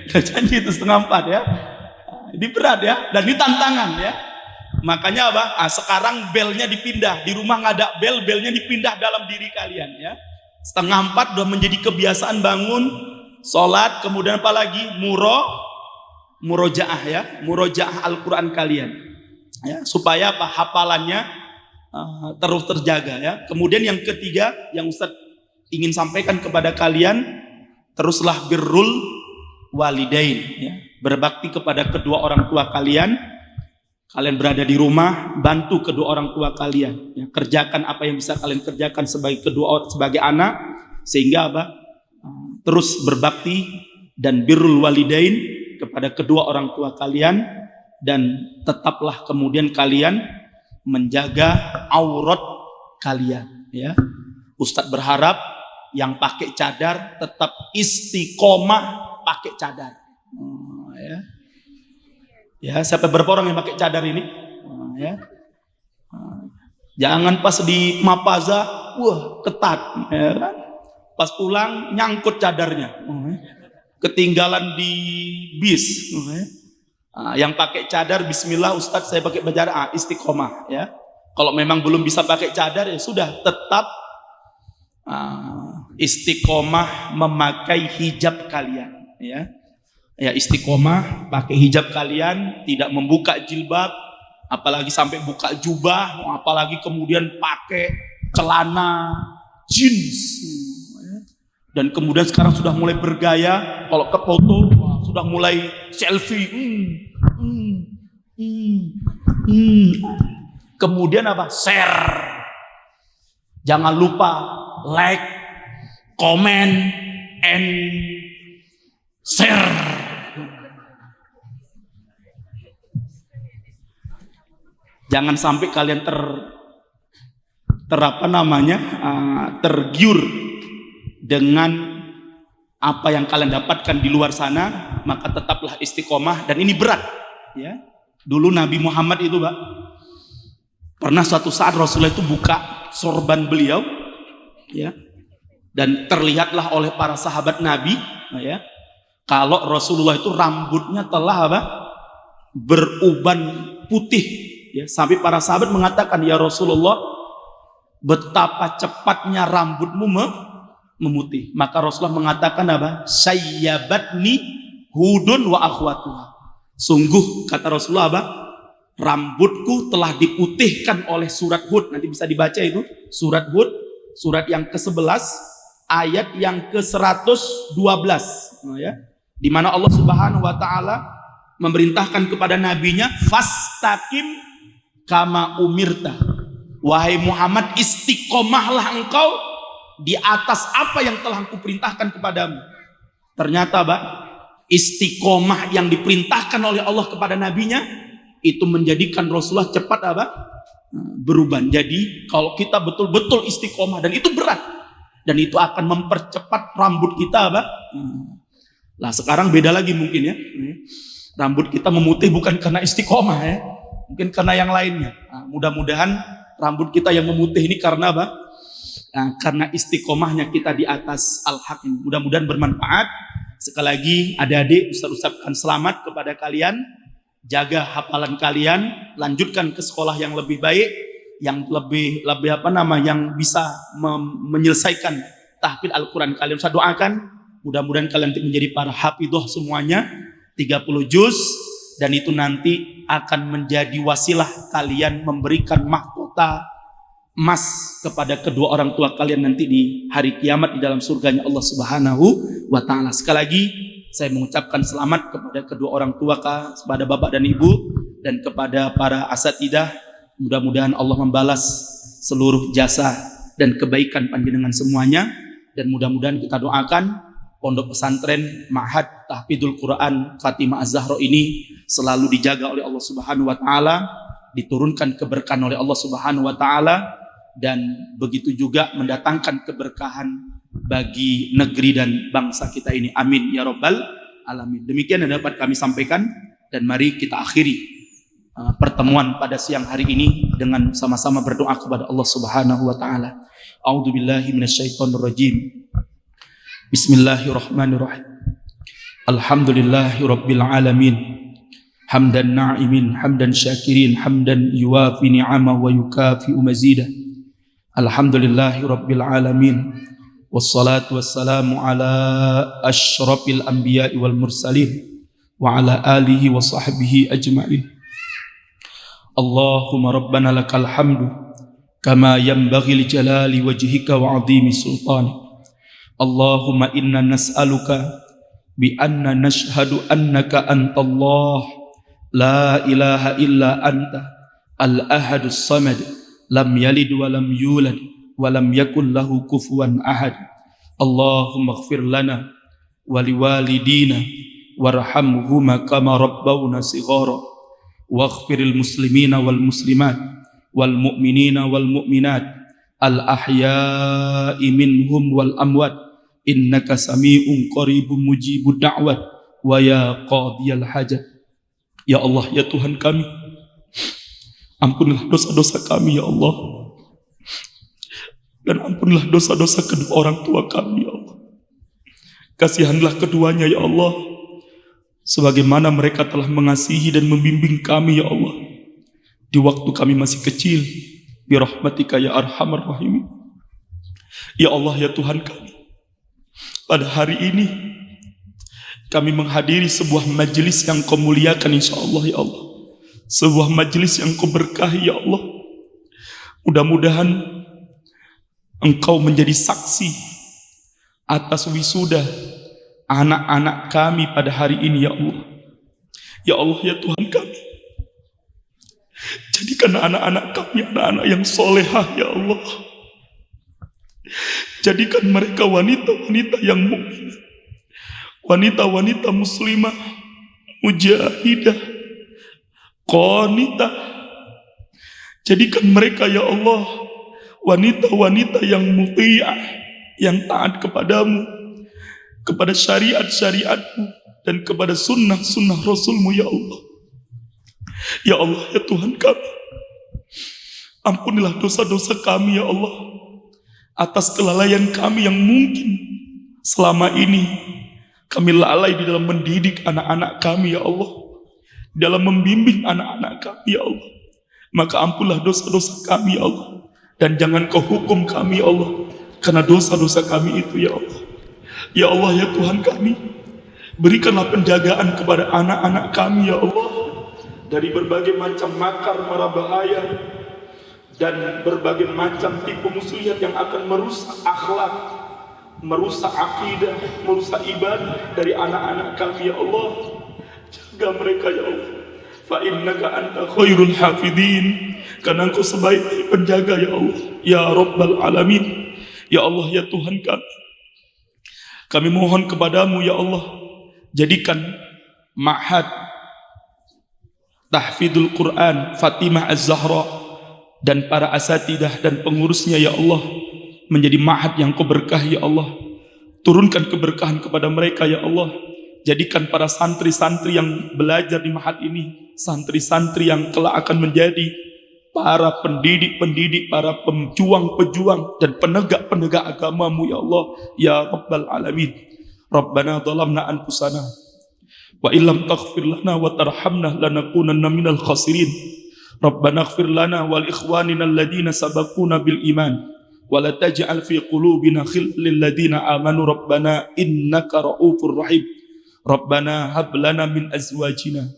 Janji itu 3:30 ya. Ini berat ya, dan ini tantangan ya. Makanya apa? Sekarang belnya dipindah. Di rumah nggak ada bel, belnya dipindah dalam diri kalian ya. 3:30 udah menjadi kebiasaan bangun, sholat, kemudian apa lagi? Murojaah ya, murojaah Al-Quran kalian. Ya, supaya apa? Hafalannya terus terjaga ya. Kemudian yang ketiga yang Ustadz ingin sampaikan kepada kalian, teruslah birrul walidain ya. Berbakti kepada kedua orang tua kalian. Kalian berada di rumah, bantu kedua orang tua kalian ya. Kerjakan apa yang bisa kalian kerjakan sebagai anak, sehingga apa? Terus berbakti dan birrul walidain kepada kedua orang tua kalian, dan tetaplah kemudian kalian menjaga aurat kalian ya. Ustadz berharap yang pakai cadar tetap istiqomah pakai cadar ya. Ya, siapa berapa orang yang pakai cadar ini? Ya. Jangan pas di Mapaza, wah ketat ya kan? Pas pulang nyangkut cadarnya, ketinggalan di bis. Yang pakai cadar, bismillah Ustadz saya pakai cadar, istiqomah ya. Kalau memang belum bisa pakai cadar ya sudah, tetap istiqomah memakai hijab kalian ya. Ya, istiqomah pakai hijab kalian, tidak membuka jilbab, apalagi sampai buka jubah, apalagi kemudian pakai celana jeans. Dan kemudian sekarang sudah mulai bergaya, kalau ke foto sudah mulai selfie. Kemudian apa? Share. Jangan lupa like, comment, and share. Jangan sampai kalian tergiur dengan apa yang kalian dapatkan di luar sana, maka tetaplah istiqomah. Dan ini berat ya. Dulu Nabi Muhammad itu Pak, pernah suatu saat Rasulullah itu buka sorban beliau ya, dan terlihatlah oleh para sahabat Nabi ya, kalau Rasulullah itu rambutnya telah apa? Beruban putih ya, sampai para sahabat mengatakan, ya Rasulullah, betapa cepatnya rambutmu memutih. Maka Rasulullah mengatakan apa? Sayyabatni Hudun wa akhwatuha. Sungguh kata Rasulullah apa? Rambutku telah diputihkan oleh surat Hud. Nanti bisa dibaca itu surat Hud, surat yang ke-11 ayat yang ke-112 ya. Di mana Allah Subhanahu wa taala memerintahkan kepada nabinya, fastaqim kama umirta. Wahai Muhammad, istiqomahlah engkau di atas apa yang telah aku perintahkan kepadamu. Ternyata Pak, istiqomah yang diperintahkan oleh Allah kepada nabinya itu menjadikan Rasulullah cepat apa? Berubah. Jadi kalau kita betul-betul istiqomah, dan itu berat, dan itu akan mempercepat rambut kita apa? Lah sekarang beda lagi mungkin ya. Rambut kita memutih bukan karena istiqomah ya, mungkin karena yang lainnya. Mudah-mudahan rambut kita yang memutih ini karena apa? Karena istiqomahnya kita di atas al-haq ini. Mudah-mudahan bermanfaat. Sekali lagi adik-adik, Ustaz ucapkan selamat kepada kalian. Jaga hafalan kalian, lanjutkan ke sekolah yang lebih baik, yang lebih yang bisa menyelesaikan tahfidz Al-Quran kalian. Saya doakan mudah-mudahan kalian menjadi para hafidhoh semuanya, 30 juz, dan itu nanti akan menjadi wasilah kalian memberikan mahkota emas kepada kedua orang tua kalian nanti di hari kiamat di dalam surganya Allah Subhanahu wa taala. Sekali lagi saya mengucapkan selamat kepada kedua orang tua, kepada bapak dan ibu, dan kepada para asatidah. Mudah-mudahan Allah membalas seluruh jasa dan kebaikan panjenengan semuanya, dan mudah-mudahan kita doakan pondok pesantren Ma'had Tahfidzul Quran Fatimah Az-Zahra ini selalu dijaga oleh Allah Subhanahu wa taala, diturunkan keberkahan oleh Allah Subhanahu wa taala, dan begitu juga mendatangkan keberkahan bagi negeri dan bangsa kita ini. Amin ya rabbal alamin. Demikian yang dapat kami sampaikan, dan mari kita akhiri pertemuan pada siang hari ini dengan sama-sama berdoa kepada Allah Subhanahu wa taala. A'udzubillahi minasyaitonirrajim. Bismillahirrahmanirrahim. Alhamdulillahirabbil alamin. Hamdan na'imin, hamdan syakirin, hamdan yuwafi ni'amahu wa yukafi'u mazidah. Alhamdulillahirabbil alamin. Wassalatu wassalamu ala asyrafil anbiya'i wal mursalin wa ala alihi wa sahbihi ajma'in. Allahumma rabbana lakal hamdu kama yanbaghi li jalali wajhika wa 'azimi sultanik. Allahumma inna nas'aluka bi anna nashhadu annaka antallah la ilaha illa anta al-ahadus samad lam yalid wa lam yulad wa lam yakul lahu kufuwan ahad. Allahumma ighfir lana wa liwalidina warhamhuma kama rabbawna shighara waghfiril muslimina wal muslimat wal mu'minina wal mu'minat al ahya'i minhum wal amwat innaka sami'un qaribun mujibud da'wat wa ya qadiyal hajat. Ya Allah, ya Tuhan kami, ampunilah dosa-dosa kami ya Allah, dan ampunilah dosa-dosa kedua orang tua kami ya Allah. Kasihanlah keduanya ya Allah, sebagaimana mereka telah mengasihi dan membimbing kami ya Allah di waktu kami masih kecil. Bi rahmatika ya arhamar rahimin. Ya Allah, ya Tuhan kami, pada hari ini kami menghadiri sebuah majelis yang kau muliakan insyaallah ya Allah, sebuah majelis yang kau berkahi ya Allah. Mudah-mudahan Engkau menjadi saksi atas wisuda anak-anak kami pada hari ini ya Allah. Ya Allah, ya Tuhan kami, jadikan anak-anak kami anak-anak yang solehah ya Allah. Jadikan mereka wanita-wanita yang mukminah, wanita-wanita muslimah, mujahidah, qanitah. Jadikan mereka ya Allah wanita-wanita yang muti'ah, yang taat kepadamu, kepada syariat-syariatmu, dan kepada sunnah-sunnah Rasulmu ya Allah. Ya Allah, ya Tuhan kami, ampunilah dosa-dosa kami ya Allah, atas kelalaian kami yang mungkin selama ini kami lalai di dalam mendidik anak-anak kami ya Allah, dalam membimbing anak-anak kami ya Allah. Maka ampunlah dosa-dosa kami ya Allah, dan jangan kau hukum kami ya Allah karena dosa-dosa kami itu ya Allah. Ya Allah, ya Tuhan kami, berikanlah penjagaan kepada anak-anak kami ya Allah, dari berbagai macam makar mara bahaya dan berbagai macam tipu muslihat yang akan merusak akhlak, merusak akidah, merusak ibadah dari anak-anak kami ya Allah. Jaga mereka ya Allah, fa innaka anta khairul hafidin, karena Engkau sebaik penjaga ya Allah, ya Rabbal alamin. Ya Allah, ya Tuhan kami mohon kepadamu ya Allah, jadikan ma'had tahfidul Quran Fatimah Az-Zahra dan para asatidah dan pengurusnya ya Allah menjadi ma'had yang kau berkahi ya Allah. Turunkan keberkahan kepada mereka ya Allah. Jadikan para santri-santri yang belajar di ma'had ini santri-santri yang kelak akan menjadi para pendidik-pendidik, para pejuang-pejuang dan penegak-penegak agamamu ya Allah, ya Rabbal alamin. Rabbana dhalamna anfusana wa illam taghfir lana wa tarhamna lanakunanna minal khasirin. Rabbana ighfir lana wal ikhwanina alladhina sabaquna bil iman wa la taj'al fi qulubina ghillan lil ladzina amanu rabbana innaka ra'ufur rahim. Rabbana hab lana min azwajina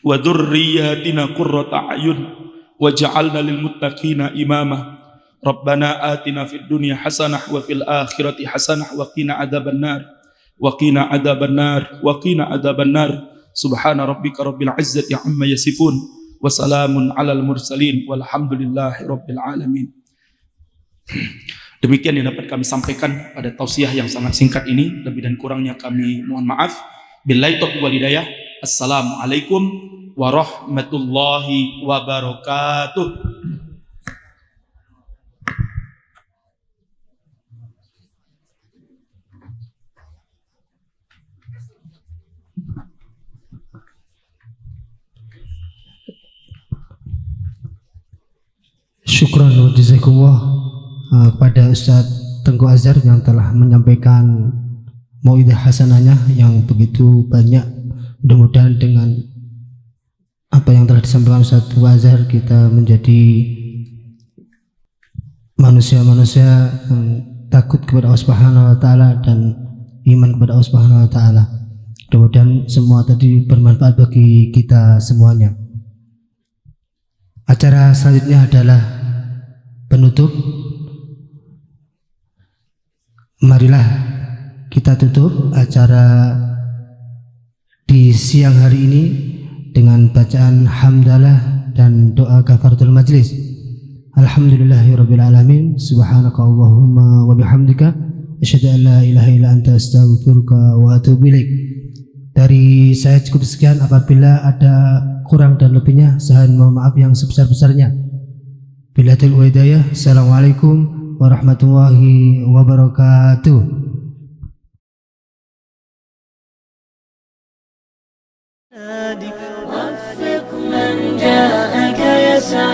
wa dhurriyyatina qurrata a'yun waj'alna lil muttaqina imama. Rabbana atina fid dunya hasanah wa fil akhirati hasanah wa qina adzabannar wa qina adzabannar wa qina adzabannar. Subhana rabbika rabbil izzati amma yasifun wa salamun alal mursalin walhamdulillahi rabbil alamin. Demikian yang dapat kami sampaikan pada tausiah yang sangat singkat ini. Lebih dan kurangnya kami mohon maaf. Billahi taufiq wal hidayah. Assalamualaikum warahmatullahi wabarakatuh. syukran wa jazakumullah kepada Ustadz Tengku Azhar yang telah menyampaikan mauidhah hasanahnya yang begitu banyak. Mudah-mudahan dengan apa yang telah disampaikan Ustadz Tengku Azhar kita menjadi manusia-manusia yang takut kepada Allah Subhanahu wa taala dan iman kepada Allah Subhanahu wa taala. Mudah-mudahan semua tadi bermanfaat bagi kita semuanya. Acara selanjutnya adalah penutup. Marilah kita tutup acara di siang hari ini dengan bacaan hamdalah dan doa kafaratul majlis. Alhamdulillahirabbil alamin. Subhanaka Allahumma wa bihamdika asyhadu an la ilaha illa anta astaghfiruka wa atubu ilaik. Dari saya cukup sekian, apabila ada kurang dan lebihnya saya mohon maaf yang sebesar-besarnya. Billahi wal hidayah. Assalamualaikum warahmatullahi wabarakatuh. وفق من جاءك يسعى